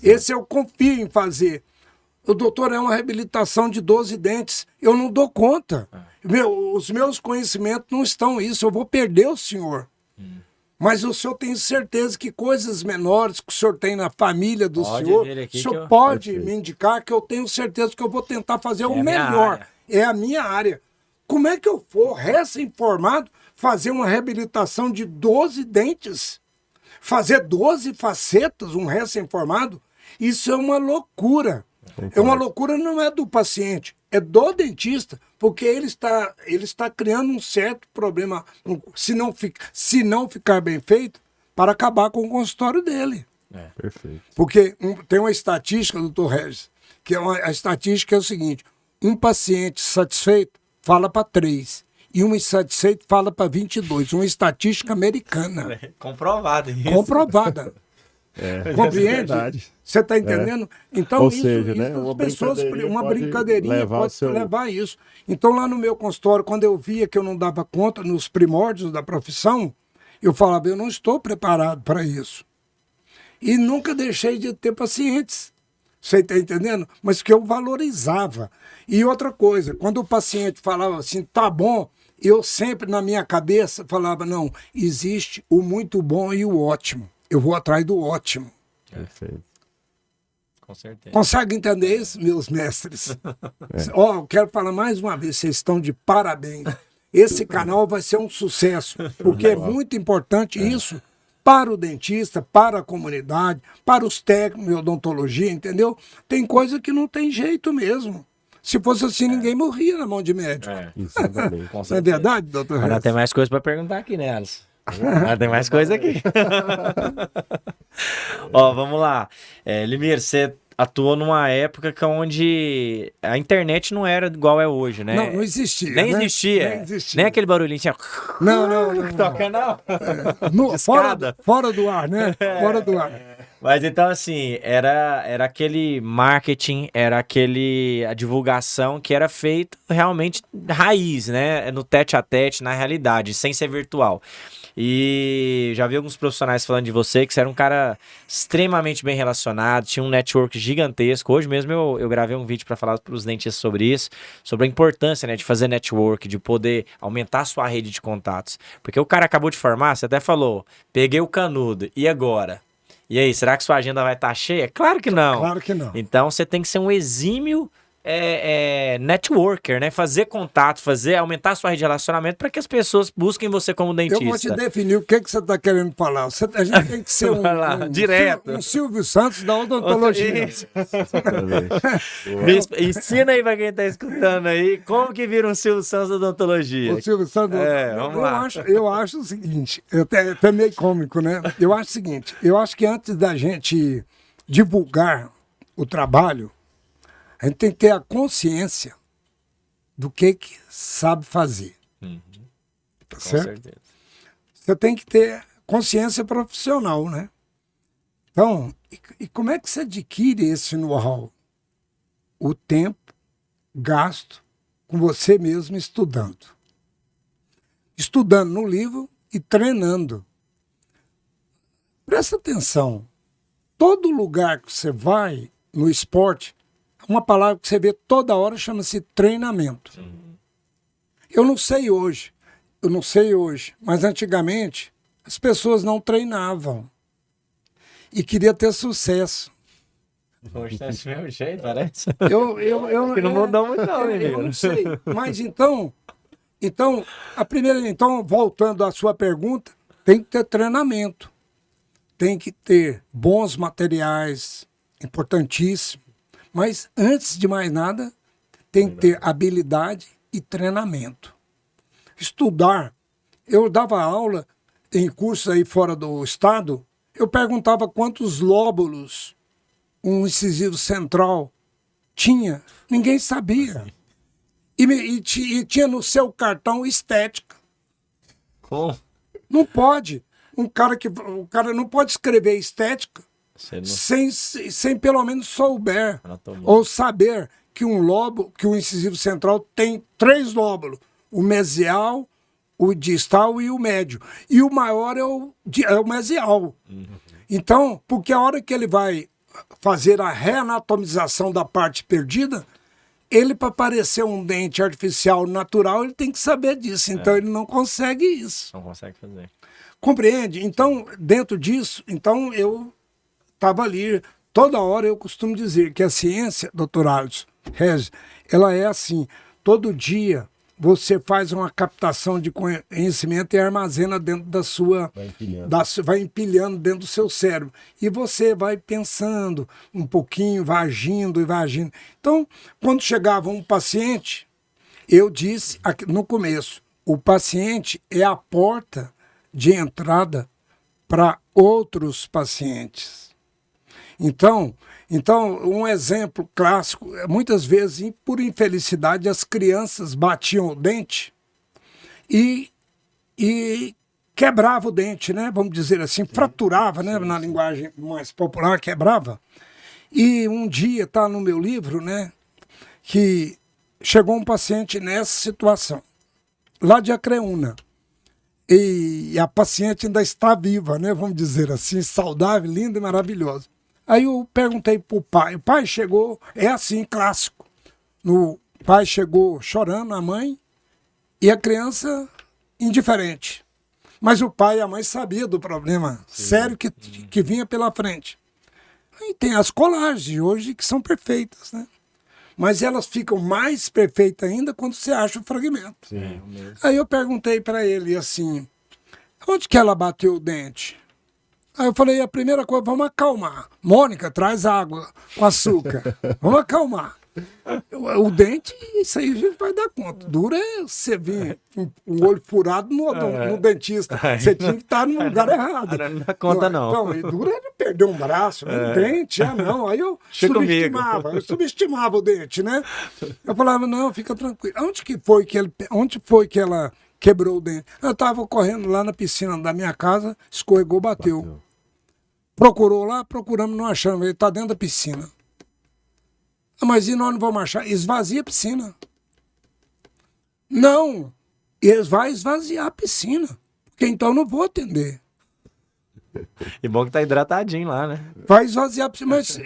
Esse eu confio em fazer. O doutor é uma reabilitação de 12 dentes. Eu não dou conta. Os meus conhecimentos não estão nisso. Eu vou perder o senhor. Mas o senhor tem certeza que coisas menores que o senhor tem na família do senhor, o senhor pode me indicar, que eu tenho certeza que eu vou tentar fazer o melhor. É a minha área. Como é que eu for, recém-formado, fazer uma reabilitação de 12 dentes? Fazer 12 facetas, um recém-formado? Isso é uma loucura. É uma loucura, não é do paciente, é do dentista, porque ele está criando um certo problema, se não ficar bem feito, para acabar com o consultório dele. Perfeito. Porque tem uma estatística, doutor Regis, que a estatística é o seguinte: um paciente satisfeito fala para 3, e um insatisfeito fala para 22. Uma estatística americana. Comprovada. Comprovada. Compreende? Você está entendendo? Então, ou seja, né, uma brincadeirinha pode levar isso. Então, lá no meu consultório, quando eu via que eu não dava conta, nos primórdios da profissão, Eu falava, eu não estou preparado para isso. E nunca deixei de ter pacientes. Você está entendendo? Mas que eu valorizava. E outra coisa, quando o paciente falava assim, tá bom, eu sempre na minha cabeça falava, não, existe o muito bom e o ótimo. Eu vou atrás do ótimo. Perfeito. Com certeza. Consegue entender isso, meus mestres? Ó, eu quero falar mais uma vez, vocês estão de parabéns. Esse canal vai ser um sucesso, porque é muito importante isso para o dentista, para a comunidade, para os técnicos de odontologia, entendeu? Tem coisa que não tem jeito mesmo. Se fosse assim, ninguém morria na mão de médico. Exatamente. Não é verdade, doutor? Ainda tem mais coisa para perguntar aqui, né, Alisson? Ainda tem mais coisa aqui. Ó, vamos lá. Limir, você atuou numa época onde a internet não era igual é hoje, né? Não existia. Nem né? existia. Nem existia. Nem aquele barulhinho assim, ó. Não. Toca não. Fora do ar, né? Fora do ar. Mas então, assim, era aquele marketing, era a divulgação que era feito realmente raiz, né? No tete a tete, na realidade, sem ser virtual. E já vi alguns profissionais falando de você, que você era um cara extremamente bem relacionado, tinha um network gigantesco. Hoje mesmo eu gravei um vídeo para falar para os dentistas sobre isso, sobre a importância, né, de fazer network, de poder aumentar a sua rede de contatos. Porque o cara acabou de formar, você até falou, peguei o canudo, e agora? E aí, será que sua agenda vai estar cheia? Claro que não. Claro que não. Então você tem que ser um exímio networker, né? Fazer contato, aumentar a sua rede de relacionamento para que as pessoas busquem você como dentista. Eu vou te definir o que você está querendo falar. A gente tem que ser direto. um Silvio Santos da odontologia. Ensina aí para quem está escutando aí como que vira um Silvio Santos da odontologia. O Silvio Santos, vamos lá. Eu acho o seguinte, até meio cômico, né? Eu acho o seguinte, eu acho que antes da gente divulgar o trabalho, a gente tem que ter a consciência do que sabe fazer. Tá Com certo? certeza. Você tem que ter consciência profissional, né? Então, e como é que você adquire esse know-how? O tempo gasto com você mesmo estudando. Estudando no livro e treinando. Presta atenção. Todo lugar que você vai no esporte, uma palavra que você vê toda hora chama-se treinamento. Eu não sei hoje, mas antigamente as pessoas não treinavam e queriam ter sucesso. Hoje tá desse mesmo jeito, parece. Que não mudou muito não, eu não sei. Mas então, voltando à sua pergunta, tem que ter treinamento. Tem que ter bons materiais, importantíssimo. Mas, antes de mais nada, tem que ter habilidade e treinamento. Estudar. Eu dava aula em cursos aí fora do estado, eu perguntava quantos lóbulos um incisivo central tinha. Ninguém sabia. E tinha no seu cartão estética. Como? Não pode. O cara não pode escrever estética sem pelo menos souber Anatomia. ou saber que o incisivo central tem 3 lóbulos, o mesial, o distal e o médio. E o maior é o mesial. Então, porque a hora que ele vai fazer a reanatomização da parte perdida, ele, para parecer um dente artificial natural, ele tem que saber disso. Então, ele não consegue isso. Não consegue fazer. Compreende? Então, dentro disso, eu estava ali, toda hora eu costumo dizer que a ciência, doutor Alisson Regis, ela é assim, todo dia você faz uma captação de conhecimento e armazena dentro da sua... Vai empilhando dentro do seu cérebro. E você vai pensando um pouquinho, vai agindo e vai agindo. Então, quando chegava um paciente, eu disse aqui no começo, o paciente é a porta de entrada para outros pacientes. Então, um exemplo clássico, muitas vezes, por infelicidade, as crianças batiam o dente e quebrava o dente, né? Vamos dizer assim, fraturava, né? Na linguagem mais popular, quebrava. E um dia, está no meu livro, né? Que chegou um paciente nessa situação, lá de Acreúna. e a paciente ainda está viva, né? Vamos dizer assim, saudável, linda e maravilhosa. Aí eu perguntei pro pai. O pai chegou, é assim, clássico. O pai chegou chorando, a mãe, e a criança indiferente. Mas o pai e a mãe sabiam do problema sério que vinha pela frente. E tem as colagens de hoje que são perfeitas, né? Mas elas ficam mais perfeitas ainda quando você acha o fragmento. Sim. Aí eu perguntei para ele assim, onde que ela bateu o dente? Aí eu falei, a primeira coisa, vamos acalmar. Mônica, traz água com açúcar. Vamos acalmar. O dente, isso aí a gente vai dar conta. Duro é você vir um olho furado no dentista. Você tinha que estar no lugar errado. Não dá conta, não. Então, e duro era perder um braço, um dente, não. Aí eu subestimava o dente, né? Eu falava, não, fica tranquilo. Onde foi que ela quebrou o dente? Eu estava correndo lá na piscina da minha casa, escorregou, bateu. Procurou lá, procuramos, não achamos. Ele está dentro da piscina. Mas e nós não vamos achar? Esvazia a piscina. Não, eles vão esvaziar a piscina. Porque então eu não vou atender. E bom que tá hidratadinho lá, né? Vai esvaziar a piscina, mas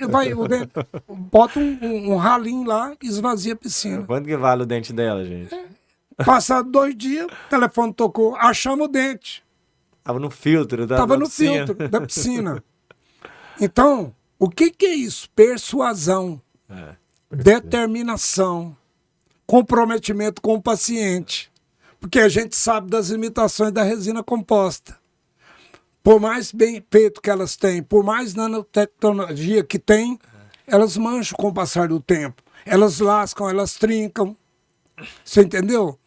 bota um ralinho lá e esvazia a piscina. Quanto que vale o dente dela, gente? Passado 2 dias, o telefone tocou, achamos o dente. Tava no filtro da Tava no piscina. filtro da piscina. Então, o que é isso? Persuasão. Determinação, comprometimento com o paciente, porque a gente sabe das limitações da resina composta. Por mais bem feito que elas têm, por mais nanotecnologia que tem, elas mancham com o passar do tempo. Elas lascam, elas trincam. Você entendeu?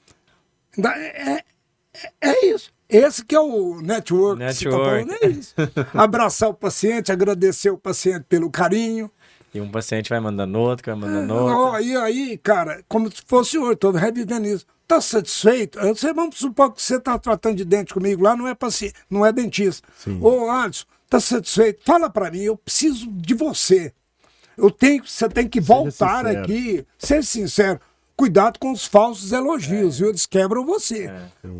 É isso. Esse que é o network. Que você tá falando, é isso. Abraçar o paciente, agradecer o paciente pelo carinho. E um paciente vai mandando outro, que vai mandando outro. Aí, cara, como se fosse hoje, estou revivendo isso. Tá satisfeito? Vamos supor que você está tratando de dente comigo lá, não é paciente, não é dentista. Ô, Alisson, tá satisfeito? Fala para mim, eu preciso de você. Você tem que voltar aqui, ser sincero. Cuidado com os falsos elogios, viu? Eles quebram você.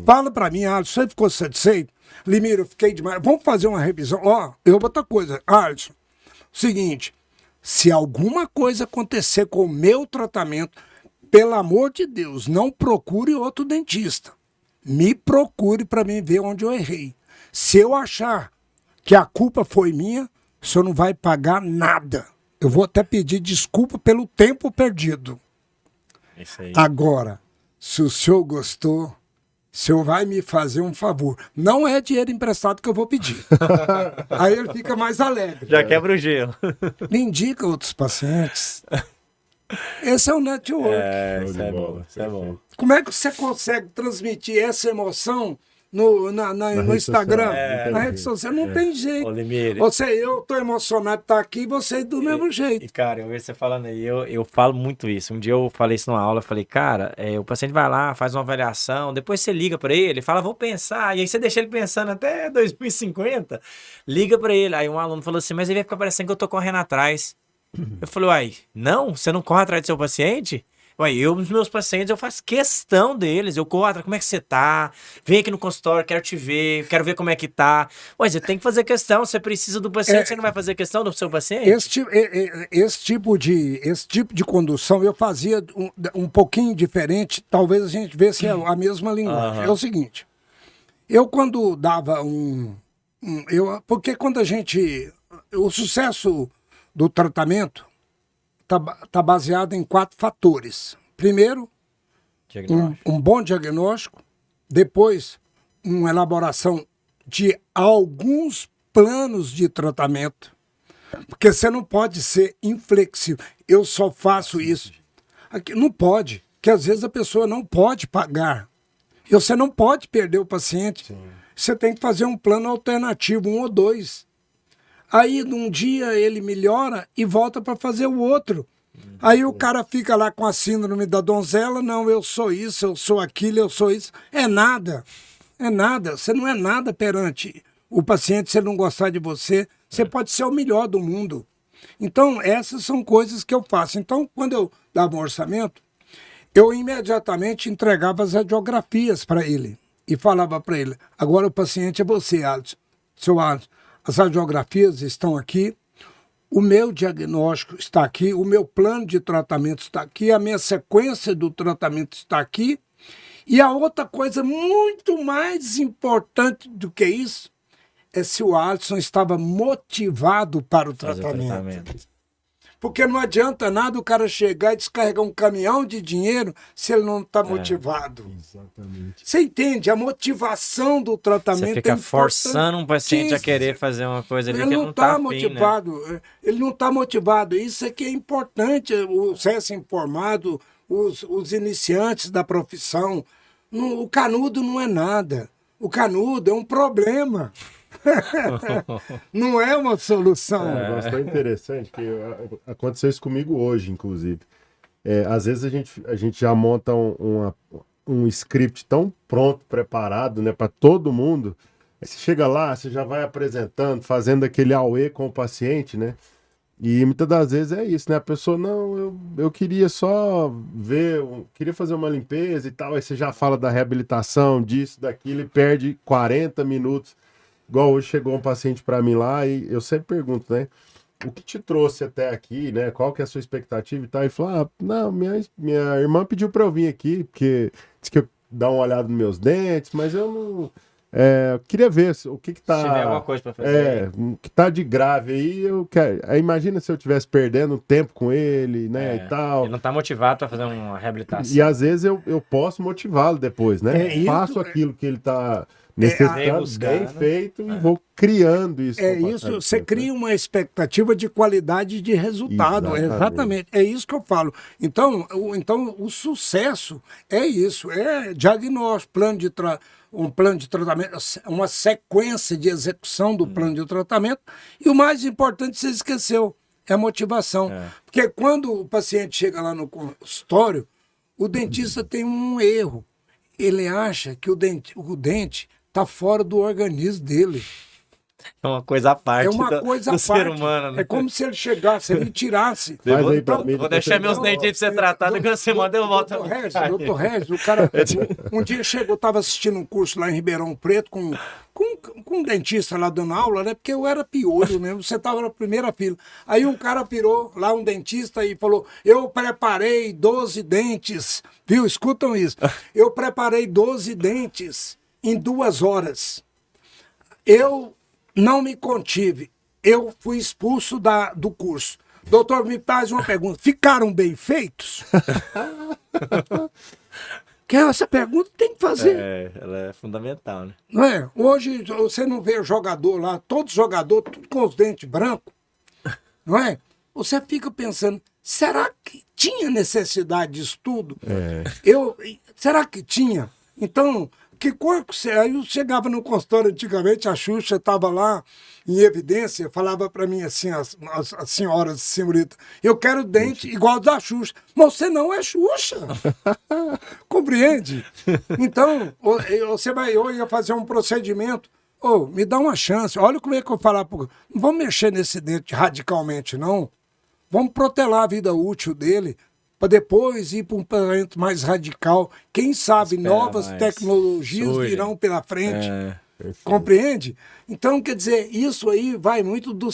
Fala para mim, Alisson, você ficou satisfeito? Limiro, eu fiquei demais. Vamos fazer uma revisão. Outra coisa, Alisson, seguinte. Se alguma coisa acontecer com o meu tratamento, pelo amor de Deus, não procure outro dentista. Me procure para mim ver onde eu errei. Se eu achar que a culpa foi minha, o senhor não vai pagar nada. Eu vou até pedir desculpa pelo tempo perdido. Isso aí. Agora, se o senhor gostou, o senhor vai me fazer um favor. Não é dinheiro emprestado que eu vou pedir. Aí ele fica mais alegre. Já quebra o gelo. Me indica outros pacientes. Esse é o network. Isso é bom. Isso é bom. Como é que você consegue transmitir essa emoção no Instagram? Na rede social? Não tem jeito. Ô, Limire. Eu tô emocionado de estar aqui e você do mesmo jeito. E, cara, eu vejo você falando aí, eu falo muito isso. Um dia eu falei isso numa aula, eu falei, cara, o paciente vai lá, faz uma avaliação, depois você liga pra ele, fala, vou pensar, e aí você deixa ele pensando até 2050, liga pra ele. Aí um aluno falou assim, mas ele vai ficar parecendo que eu tô correndo atrás. Eu falei, uai, não? Você não corre atrás do seu paciente? Ué, os meus pacientes, eu faço questão deles. Eu corro atrás, como é que você tá? Vem aqui no consultório, quero te ver, quero ver como é que tá. Ué, você tem que fazer questão, você precisa do paciente, você não vai fazer questão do seu paciente? Esse tipo de condução eu fazia um pouquinho diferente, talvez a gente vesse a mesma linguagem. É o seguinte, eu quando dava porque quando o sucesso do tratamento está baseado em 4 fatores. Primeiro, um bom diagnóstico. Depois, uma elaboração de alguns planos de tratamento. Porque você não pode ser inflexível. Eu só faço isso. Aqui, não pode. Porque às vezes a pessoa não pode pagar. E você não pode perder o paciente. Sim. Você tem que fazer um plano alternativo, 1 ou 2. Aí, num dia, ele melhora e volta para fazer o outro. Aí o cara fica lá com a síndrome da donzela. Não, eu sou isso, eu sou aquilo, eu sou isso. É nada. É nada. Você não é nada perante o paciente. Se ele não gostar de você, você pode ser o melhor do mundo. Então, essas são coisas que eu faço. Então, quando eu dava um orçamento, eu imediatamente entregava as radiografias para ele. e falava para ele, agora o paciente é você, Alisson. Seu Alisson, as radiografias estão aqui, o meu diagnóstico está aqui, o meu plano de tratamento está aqui, a minha sequência do tratamento está aqui. E a outra coisa muito mais importante do que isso é se o Alisson estava motivado para o tratamento. Porque não adianta nada o cara chegar e descarregar um caminhão de dinheiro se ele não está motivado. Exatamente. Você entende? A motivação do tratamento Você fica forçando um paciente a querer fazer uma coisa ali que ele não está motivado. Né? Ele não está motivado. Isso é que é importante, o ser informado, os iniciantes da profissão. O canudo não é nada. O canudo é um problema. Não é uma solução. Um negócio tão interessante que aconteceu isso comigo hoje, inclusive. Às vezes a gente já monta um script tão pronto, preparado, né, para todo mundo. Aí você chega lá, você já vai apresentando, fazendo aquele auê com o paciente, né? E muitas das vezes é isso, né? A pessoa, não, eu queria só ver, queria fazer uma limpeza e tal. Aí você já fala da reabilitação, disso, daquilo, e perde 40 minutos. Igual hoje chegou um paciente para mim lá e eu sempre pergunto, né? O que te trouxe até aqui, né? Qual que é a sua expectativa e tal? E falou, não, minha irmã pediu para eu vir aqui, porque disse que eu dar uma olhada nos meus dentes, mas eu não... queria ver o que tá... Se tiver alguma coisa para fazer. O que tá de grave aí, eu quero... Aí imagina se eu estivesse perdendo tempo com ele, né, e tal. Ele não tá motivado para fazer uma reabilitação. E às vezes eu posso motivá-lo depois, né? Faço aquilo que ele tá... bem feito e vou criando isso. Isso, você cria uma expectativa de qualidade de resultado. Exatamente. É isso que eu falo. Então o sucesso é isso, é diagnóstico, um plano de tratamento, uma sequência de execução do plano de tratamento. E o mais importante, você esqueceu, é a motivação. Porque quando o paciente chega lá no consultório, o dentista tem um erro. Ele acha que o dente está fora do organismo dele. É uma coisa à parte do ser humano. Né? É como se ele chegasse, ele tirasse. Vou deixar meus dentes para ser tratados, que você manda eu volto. Doutor Regis, o cara um dia chegou, estava assistindo um curso lá em Ribeirão Preto com um dentista lá dando aula, né? Porque eu era piolho mesmo, você estava na primeira fila. Aí um cara pirou lá, um dentista, e falou, eu preparei 12 dentes, viu? Escutam isso. Eu preparei 12 dentes em 2 horas. Eu não me contive. Eu fui expulso do curso. Doutor, me faz uma pergunta. Ficaram bem feitos? Que essa pergunta tem que fazer. Ela é fundamental, né? Não é? Hoje você não vê jogador lá, todo jogador, tudo com os dentes brancos. Não é? Você fica pensando, será que tinha necessidade disso tudo? Será que tinha? Então... Que cor que você... Aí eu chegava no consultório antigamente, a Xuxa estava lá em evidência, falava para mim assim, as senhoras, senhorita, eu quero dente igual da Xuxa. Mas você não é Xuxa. Compreende? Então, eu ia fazer um procedimento, me dá uma chance, olha como é que eu falar, não vamos mexer nesse dente radicalmente, não. Vamos protelar a vida útil dele, para depois ir para um tratamento mais radical. Quem sabe novas tecnologias virão pela frente. Compreende? Então, quer dizer, isso aí vai muito do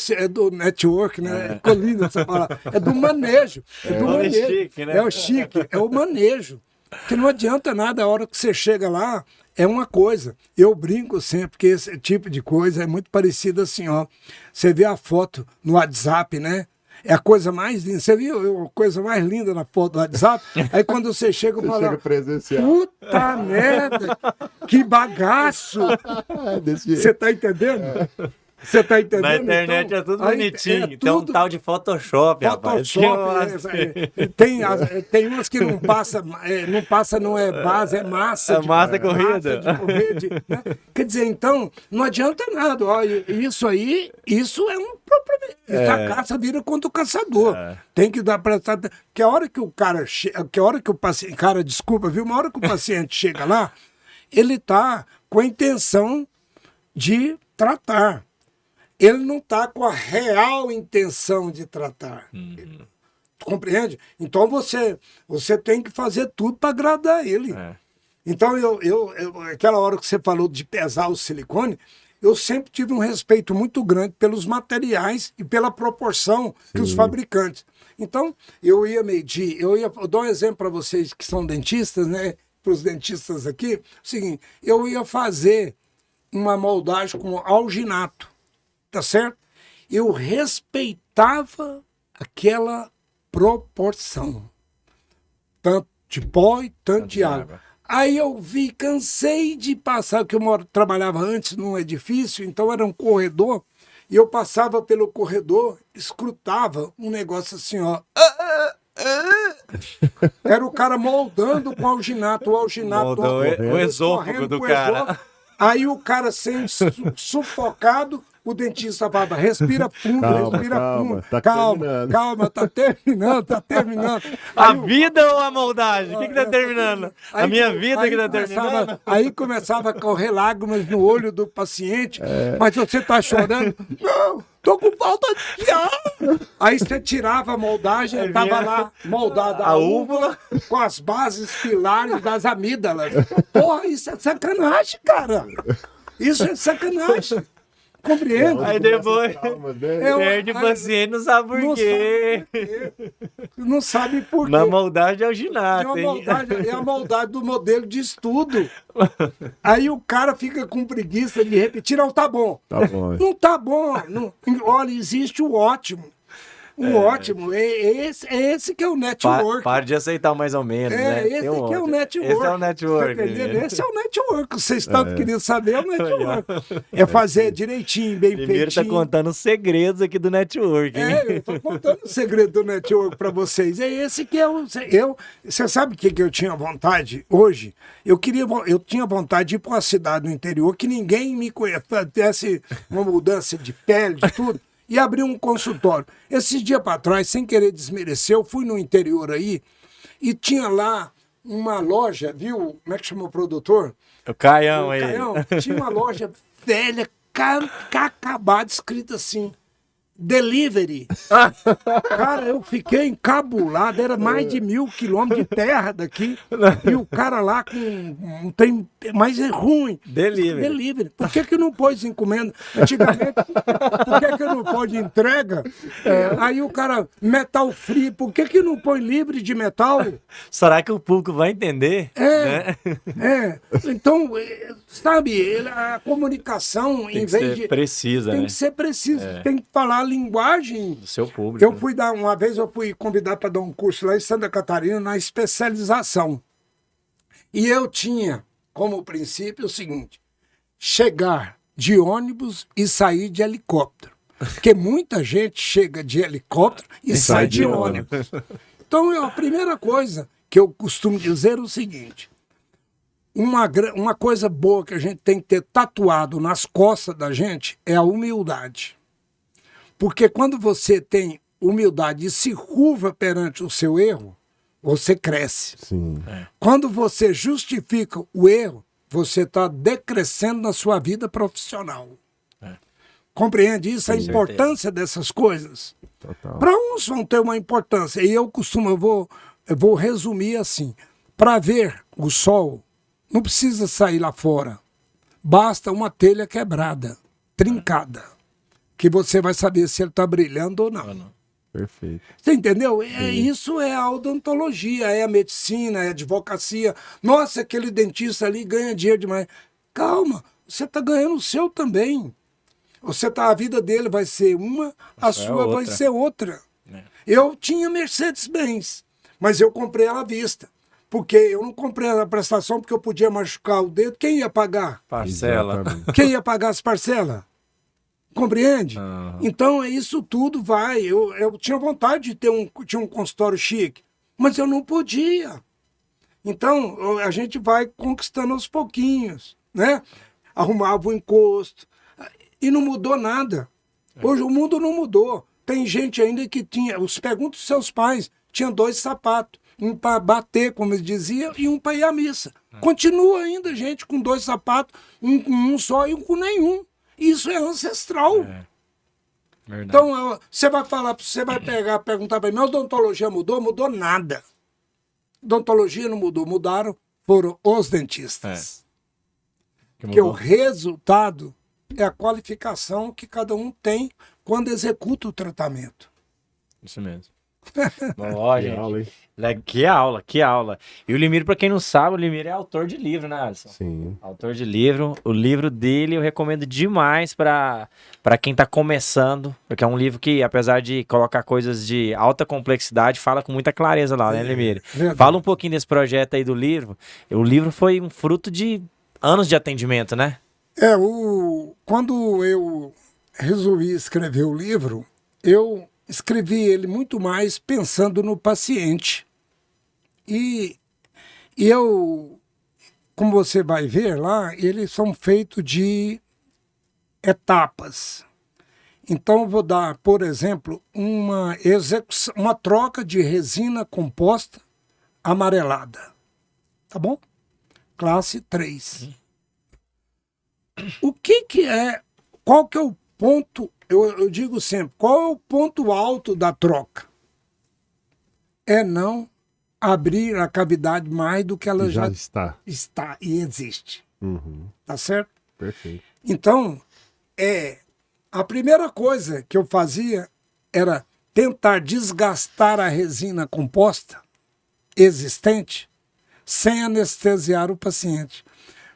network, né? Ficou lindo essa palavra. É do manejo. manejo. Chique, né? É o chique, é o manejo. Que não adianta nada, a hora que você chega lá, é uma coisa. Eu brinco sempre que esse tipo de coisa é muito parecido assim, ó. Você vê a foto no WhatsApp, né? É a coisa mais linda. Você viu a coisa mais linda na foto do WhatsApp? Aí quando você chega e fala, puta merda, que bagaço! Você tá entendendo? Você tá entendendo? Na internet então, é tudo bonitinho. Tem um tal de Photoshop, rapaz. Tem umas que não passa, não é base, é massa. É massa corrida. Né? Quer dizer, então, não adianta nada. Olha, isso é um problema. A caça vira contra o caçador. Tem que dar para... Que a hora que o cara... Que a hora que o paciente... Cara, desculpa, viu? Uma hora que o paciente chega lá, ele tá com a intenção de tratar. Ele não está com a real intenção de tratar. Compreende? Então você tem que fazer tudo para agradar ele. Então, aquela hora que você falou de pesar o silicone, eu sempre tive um respeito muito grande pelos materiais e pela proporção que os fabricantes. Então, eu ia medir, eu dou um exemplo para vocês que são dentistas, né? Para os dentistas aqui, o seguinte, eu ia fazer uma moldagem com alginato, tá certo? Eu respeitava aquela proporção, tanto de pó e tanto de água. Aí eu cansei de passar, porque eu trabalhava antes num edifício, então era um corredor, e eu passava pelo corredor, escrutava um negócio assim, ó. Era o cara moldando com alginato, o alginato. O esôfago do cara. Aí o cara sendo sufocado, o dentista falava, respira fundo, fundo. Calma, tá terminando. A vida ou a moldagem? O que tá terminando? A minha vida que tá terminando? Aí começava a correr lágrimas no olho do paciente, mas você tá chorando? Não, tô com falta de ar. Aí você tirava a moldagem, tava lá moldada a úvula com as bases pilares das amígdalas. Porra, isso é sacanagem, cara. Isso é sacanagem. Compreendo. Aí depois perde o paciente, não sabe por quê. Não sabe por quê. Na moldagem é alginato, hein? É a moldagem do modelo de estudo. Aí o cara fica com preguiça de repetir. Não, tá bom. Tá bom. Não tá bom. Não, olha, existe o ótimo. O ótimo, é esse que é o network. Para de aceitar mais ou menos, né? Esse que é o network. Esse é o network. Tá entendendo? Esse é o network. Vocês tanto queriam saber, é o network. É fazer direitinho, bem feitinho. Primeiro tá contando os segredos aqui do network. Eu tô contando o segredo do network para vocês. É esse que é o... Você sabe o que eu tinha vontade hoje? Eu tinha vontade de ir para uma cidade no interior que ninguém me conhecesse, uma mudança de pele, de tudo. E abri um consultório. Esses dias para trás, sem querer desmerecer, eu fui no interior aí e tinha lá uma loja, viu? Como é que chama o produtor? O Caião aí. Tinha uma loja velha, acabada, escrita assim, delivery. Cara, eu fiquei encabulado, era mais de 1.000 quilômetros de terra daqui, e o cara lá com um trem, mas é ruim. Delivery. Por que não pôs encomenda? Antigamente, por que não pôs entrega? Aí o cara, metal free, por que não põe livre de metal? Será que o público vai entender? Então, sabe, a comunicação, em vez de... Precisa, tem que ser preciso, tem que falar a linguagem do seu público. Uma vez eu fui convidado para dar um curso lá em Santa Catarina na especialização. E eu tinha como princípio o seguinte: chegar de ônibus e sair de helicóptero. Porque muita gente chega de helicóptero e sai de ônibus. Então, a primeira coisa que eu costumo dizer é o seguinte: uma coisa boa que a gente tem que ter tatuado nas costas da gente é a humildade. Porque quando você tem humildade e se curva perante o seu erro, você cresce. Sim. Quando você justifica o erro, você está decrescendo na sua vida profissional. Compreende isso? A importância dessas coisas? Para uns vão ter uma importância. E eu vou resumir assim. Para ver o sol, não precisa sair lá fora. Basta uma telha quebrada, trincada, que você vai saber se ele está brilhando ou não. Perfeito. Você entendeu? Isso é a odontologia, é a medicina, é a advocacia. Nossa, aquele dentista ali ganha dinheiro demais. Calma, você está ganhando o seu também. A vida dele vai ser uma, a sua vai ser outra. Eu tinha Mercedes-Benz, mas eu comprei ela à vista. Porque eu não comprei a prestação porque eu podia machucar o dedo. Quem ia pagar? Parcela. Quem ia pagar as parcelas? Compreende? Então, isso tudo vai. Eu tinha vontade de ter um consultório chique, mas eu não podia. Então, a gente vai conquistando aos pouquinhos, né? Arrumava o encosto. E não mudou nada. Hoje o mundo não mudou. Tem gente ainda que tinha... Pergunta os seus pais. Tinha 2 sapatos. Um para bater, como eles diziam, e um para ir à missa. Continua ainda gente com 2 sapatos, um com um só e um com nenhum. Isso é ancestral. Verdade. Então, você vai perguntar para mim, a odontologia mudou? Mudou nada. Odontologia não mudou, mudaram foram os dentistas. Porque o resultado é a qualificação que cada um tem quando executa o tratamento. Isso mesmo. Ó, gente. Aula, hein? Que aula, que aula. E o Limiro, pra quem não sabe, o Limiro é autor de livro, né, Alisson? Sim. Autor de livro. O livro dele eu recomendo demais pra quem tá começando, porque é um livro que, apesar de colocar coisas de alta complexidade, fala com muita clareza lá, né, Limiro? Fala um pouquinho desse projeto aí do livro. O livro foi um fruto de anos de atendimento, né? Quando eu resolvi escrever o livro, eu escrevi ele muito mais pensando no paciente. E eu, como você vai ver lá, eles são feitos de etapas. Então, eu vou dar, por exemplo, uma troca de resina composta amarelada. Tá bom? Classe 3. O que é, qual que é o ponto, eu digo sempre, qual é o ponto alto da troca? É não abrir a cavidade mais do que ela já está e existe. Tá certo? Perfeito. Então, a primeira coisa que eu fazia era tentar desgastar a resina composta existente sem anestesiar o paciente.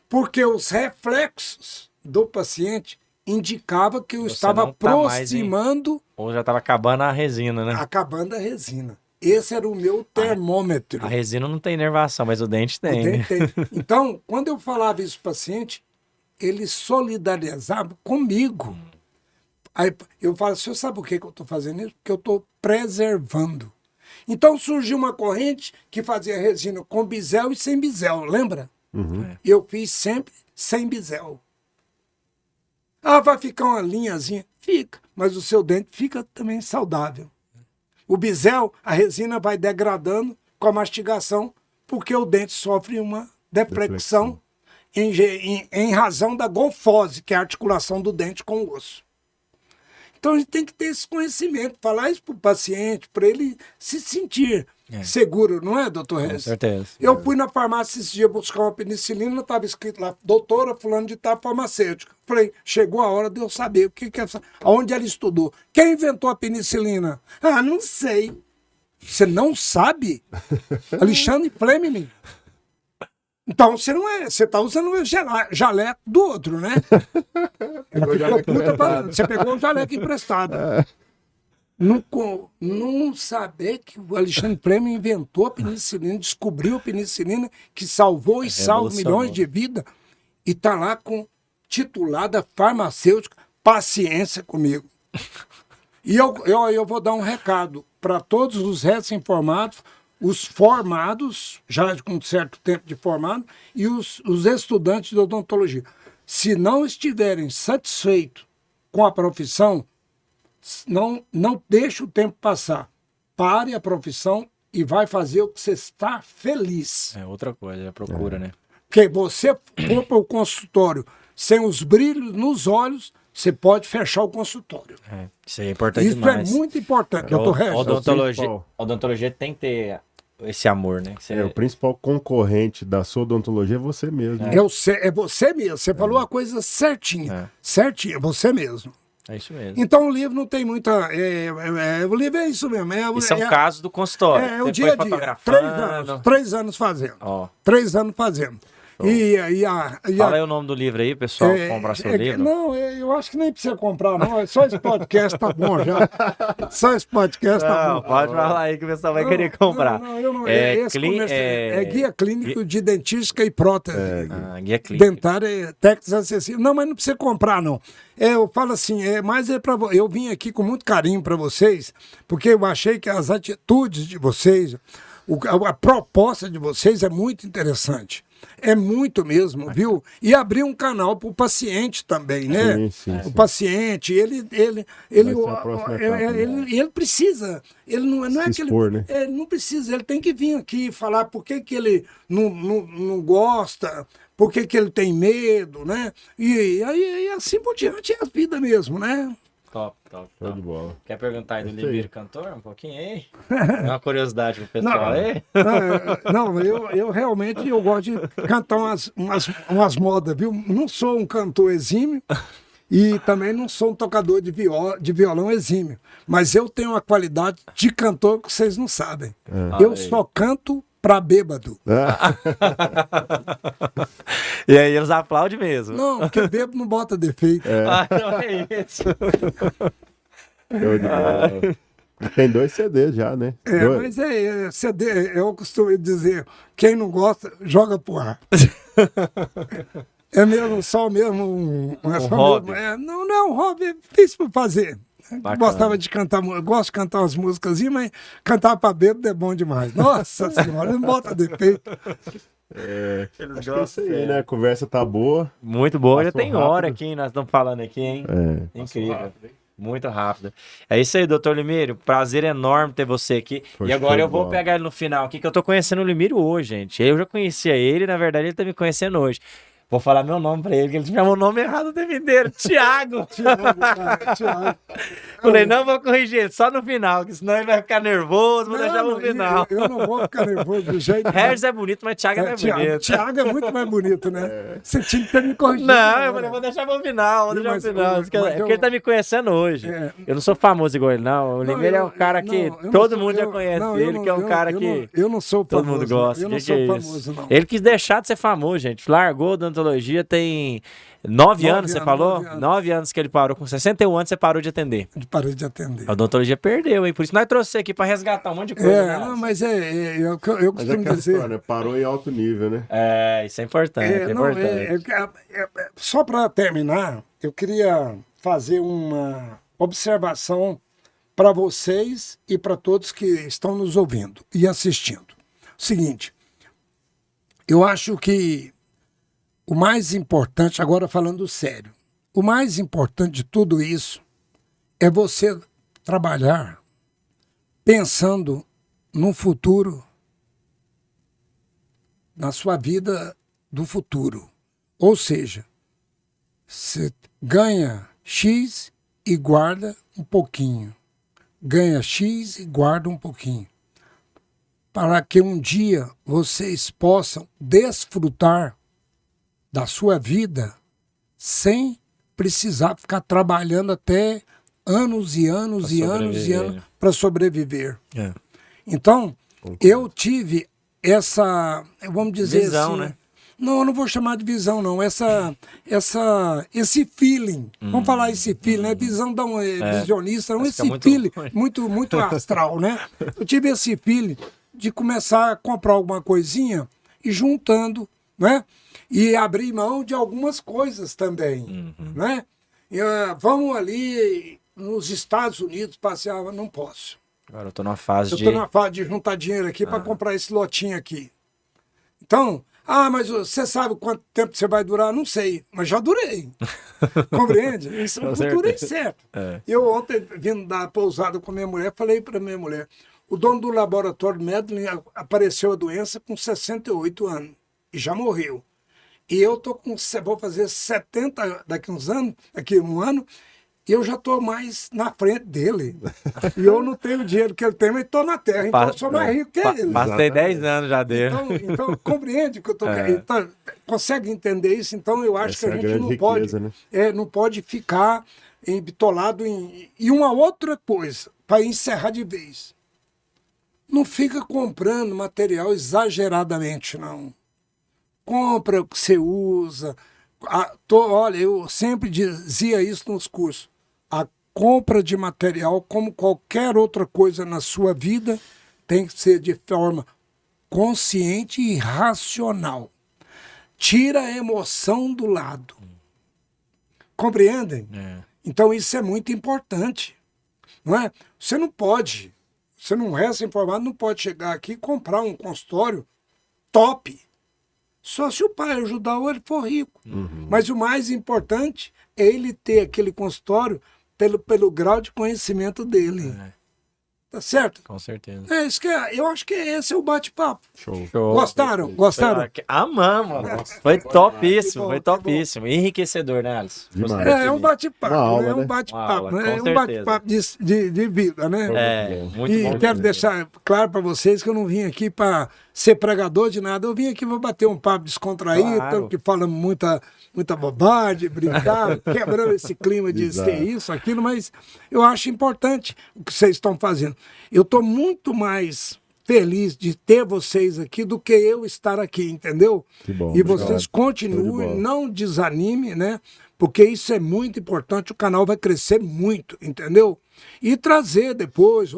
Porque os reflexos do paciente indicavam que eu estava aproximando... Ou já estava acabando a resina, né? Acabando a resina. Esse era o meu termômetro. A resina não tem inervação, mas o dente tem. O dente tem. Então, quando eu falava isso para o paciente, ele solidarizava comigo. Aí eu falo, senhor, sabe por que eu estou fazendo isso? Porque eu estou preservando. Então surgiu uma corrente que fazia resina com bisel e sem bisel, lembra? Eu fiz sempre sem bisel. Ah, vai ficar uma linhazinha? Fica, mas o seu dente fica também saudável. O bisel, a resina vai degradando com a mastigação, porque o dente sofre uma deflexão em razão da golfose, que é a articulação do dente com o osso. Então a gente tem que ter esse conhecimento, falar isso para o paciente, para ele se sentir seguro, não é, doutor Renzo? Com certeza. Eu fui na farmácia esse dia buscar uma penicilina, estava escrito lá, doutora fulano de tal farmacêutica. Falei, chegou a hora de eu saber o que é essa, aonde ela estudou. Quem inventou a penicilina? Ah, não sei. Você não sabe? Alexandre Fleming. Então você não é, você está usando o jaleco do outro, né? Você pegou o jaleco emprestado. Não saber que o Alexandre Fleming inventou a penicilina, descobriu a penicilina, que salvou e salva milhões de vidas, e está lá com titulada farmacêutica, paciência comigo. E eu vou dar um recado para todos os recém-formados, os formados, já com certo tempo de formado, e os estudantes de odontologia. Se não estiverem satisfeitos com a profissão, não deixe o tempo passar. Pare a profissão e vai fazer o que você está feliz. É outra coisa, a procura, né? Porque você for para o consultório sem os brilhos nos olhos, você pode fechar o consultório. Isso aí é importante demais. Isso é muito importante, doutor Regis. A odontologia tem que ter esse amor, né? O principal concorrente da sua odontologia é você mesmo. É você mesmo. Você falou a coisa certinha. Certinha, é você mesmo. É isso mesmo. Então o livro não tem muita... o livro é isso mesmo. E são casos do consultório. É o dia a dia. 3 anos fazendo. 3 anos fazendo. Fala aí o nome do livro aí, pessoal, comprar seu livro. Não, eu acho que nem precisa comprar, não. Só esse podcast tá bom já. Só esse podcast tá bom. Pode falar aí que o pessoal vai querer comprar. É Guia Clínico de Dentística e Prótese. Guia Clínica. Dentária, técnicas acessíveis. Não, mas não precisa comprar, não. Eu falo assim, eu vim aqui com muito carinho para vocês, porque eu achei que as atitudes de vocês, a proposta de vocês é muito interessante. É muito mesmo, viu? E abrir um canal para o paciente também, né? Sim. O paciente, ele precisa, ele não é que expor, né? ele não precisa, ele tem que vir aqui falar por que ele não gosta, por que ele tem medo, né? E assim por diante é a vida mesmo, né? Top. Show de bola. Quer perguntar aí do Isso aí. Libírio cantor um pouquinho aí? É uma curiosidade pro pessoal aí? Não, eu realmente eu gosto de cantar umas modas, viu? Não sou um cantor exímio e também não sou um tocador de violão exímio, mas eu tenho uma qualidade de cantor que vocês não sabem. Eu só canto pra bêbado. E aí eles aplaudem mesmo. Não, porque bêbado não bota defeito. Não é isso. Show de bola. E tem 2 CDs já, né? Mas CD, eu costumo dizer, quem não gosta, joga pro ar. É mesmo, só mesmo é só hobby. Mesmo, não é um hobby, é difícil pra fazer. Bacana. Gostava de cantar, gosto de cantar umas músicas, mas cantar pra bêbado é bom demais. Nossa senhora, não bota defeito. Acho que é isso aí, né? A conversa tá boa. Muito boa. Já Passou tem rápido. hora aqui, hein? Nós estamos falando aqui, hein? Incrível. rápido, hein? Muito rápido. É isso aí, doutor Limírio. Prazer enorme ter você aqui. Foi E agora show eu de vou bola. pegar ele no final aqui, que eu tô conhecendo o Limírio hoje, gente. Eu já conhecia ele, na verdade ele tá me conhecendo hoje. Vou falar meu nome pra ele, que ele chamou o nome errado o tempo inteiro. Thiago. Tiago. Falei, não vou corrigir ele, só no final, que senão ele vai ficar nervoso, vou deixar no final. Eu não vou ficar nervoso do jeito. Harris é bonito, mas Thiago é mais bonito. Tiago é muito mais bonito, né? Você tinha que ter me corrigido. Não, eu falei, vou deixar pro final, vou deixar Mas pro final. eu- É porque eu- ele tá me conhecendo hoje. É. Eu não sou famoso igual ele, não. O Limeiro é um cara que eu não todo sou- mundo já eu- conhece não, ele, eu que é um não- cara eu que eu não sou todo famoso. mundo gosta. Eu não Que sou é isso? famoso, não. Ele quis deixar de ser famoso, gente. Largou a odontologia tem 9 anos, você anos, falou? 9 anos. 9 anos que ele parou. Com 61 anos, você parou de atender. Parei de atender. A odontologia perdeu, hein? Por isso nós trouxemos você aqui pra resgatar um monte de coisa. né? Não, mas eu Mas é costumo aquela dizer. história, né? Parou em alto nível, né? É, isso é importante. É, Não, importante. só para terminar, eu queria fazer uma observação para vocês e para todos que estão nos ouvindo e assistindo. Seguinte, eu acho que o mais importante, agora falando sério, o mais importante de tudo isso é você trabalhar pensando no futuro, na sua vida do futuro. Ou seja, você ganha X e guarda um pouquinho. Ganha X e guarda um pouquinho. Para que um dia vocês possam desfrutar da sua vida sem precisar ficar trabalhando até anos e anos Pra e anos e sobreviver. anos para sobreviver. É. Então, eu tive essa, vamos dizer Visão, assim, né? Não, eu não vou chamar de visão, não. Esse feeling, vamos falar esse feeling, né? Visão da um visionista, não, Vai esse ficar muito feeling ruim. muito astral, né? Eu tive esse feeling de começar a comprar alguma coisinha e juntando, né? E abrir mão de algumas coisas também, né? E, vamos ali nos Estados Unidos passear, não posso. Agora eu tô numa fase Eu de... estou na fase de juntar dinheiro aqui para comprar esse lotinho aqui. Então, mas você sabe quanto tempo você vai durar? Não sei, mas já durei. Compreende? Isso Com eu durei certeza. certo. É. Eu ontem, vindo da pousada com a minha mulher, falei para minha mulher, o dono do laboratório Medlin apareceu a doença com 68 anos e já morreu. E eu vou fazer 70 daqui uns anos, daqui um ano, e eu já estou mais na frente dele. E eu não tenho o dinheiro que ele tem, mas estou na terra, então eu sou mais rico que ele. Passei 10 anos já dele. Então compreende que eu estou então, consegue entender isso? Então eu acho Essa que é a a gente grande não riqueza, pode, né? não pode ficar bitolado em... E uma outra coisa, para encerrar de vez. Não fica comprando material exageradamente, não. Compra o que você usa. Olha, eu sempre dizia isso nos cursos. A compra de material, como qualquer outra coisa na sua vida, tem que ser de forma consciente e racional. Tira a emoção do lado. Compreendem? É. Então isso é muito importante. Não é? Você não pode, você não é recém-formado, não pode chegar aqui e comprar um consultório top. Só se o pai ajudar ou ele for rico. Mas o mais importante é ele ter aquele consultório pelo grau de conhecimento dele. Tá certo? Com certeza. É isso que eu acho que esse é o bate-papo. Show. Gostaram? Gostaram? Amamos. Nossa, Foi topíssimo, que foi bom, topíssimo. Enriquecedor, né, Alisson? Demais. É um bate-papo, Uma aula, né? É um né? bate-papo, Uma aula, né? com É um certeza. bate-papo de vida, né? É, muito E bom. quero deixar claro para vocês que eu não vim aqui para ser pregador de nada, eu vim aqui para bater um papo descontraído, Claro. que fala muita bobagem, brincar, quebrando esse clima de Exato. ser isso, aquilo, mas eu acho importante o que vocês estão fazendo. Eu estou muito mais feliz de ter vocês aqui do que eu estar aqui, entendeu? Que bom, E obrigado. vocês Show de continuem, bola. não desanime, né? Porque isso é muito importante, o canal vai crescer muito, entendeu? E trazer depois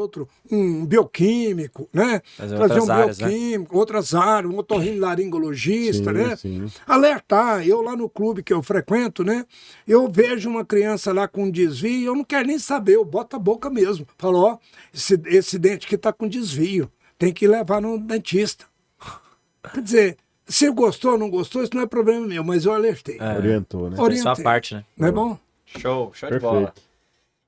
um bioquímico, né? Trazer Trazer outras um áreas, né? bioquímico, outras áreas, um otorrinolaringologista, Sim, né? sim. Alertar, eu lá no clube que eu frequento, né? Eu vejo uma criança lá com desvio, eu não quero nem saber, eu boto a boca mesmo. Falo, ó, esse dente aqui tá com desvio, tem que levar no dentista. Quer dizer, se gostou ou não gostou, isso não é problema meu, mas eu alertei. Orientou, né? Fez sua parte, né? Não é bom? Show de Perfeito. bola.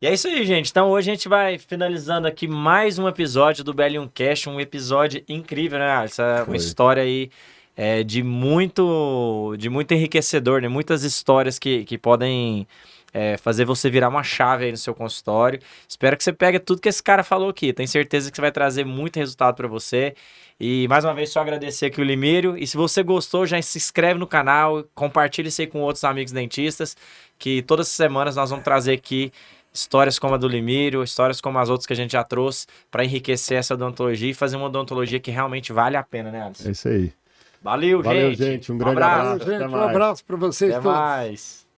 E é isso aí, gente. Então hoje a gente vai finalizando aqui mais um episódio do Bellion Cast, um episódio incrível, né? Essa Foi. uma história aí de muito enriquecedor, né? Muitas histórias que podem fazer você virar uma chave aí no seu consultório. Espero que você pegue tudo que esse cara falou aqui. Tenho certeza que você vai trazer muito resultado para você. E mais uma vez só agradecer aqui o Limírio. E se você gostou, já se inscreve no canal, compartilha isso aí com outros amigos dentistas, que todas as semanas nós vamos trazer aqui histórias como a do Limírio, histórias como as outras que a gente já trouxe para enriquecer essa odontologia e fazer uma odontologia que realmente vale a pena, né, Alisson? É isso aí. Valeu, Valeu, gente. gente. Um grande abraço. abraço. Até Gente, um mais. abraço para vocês Até todos. mais.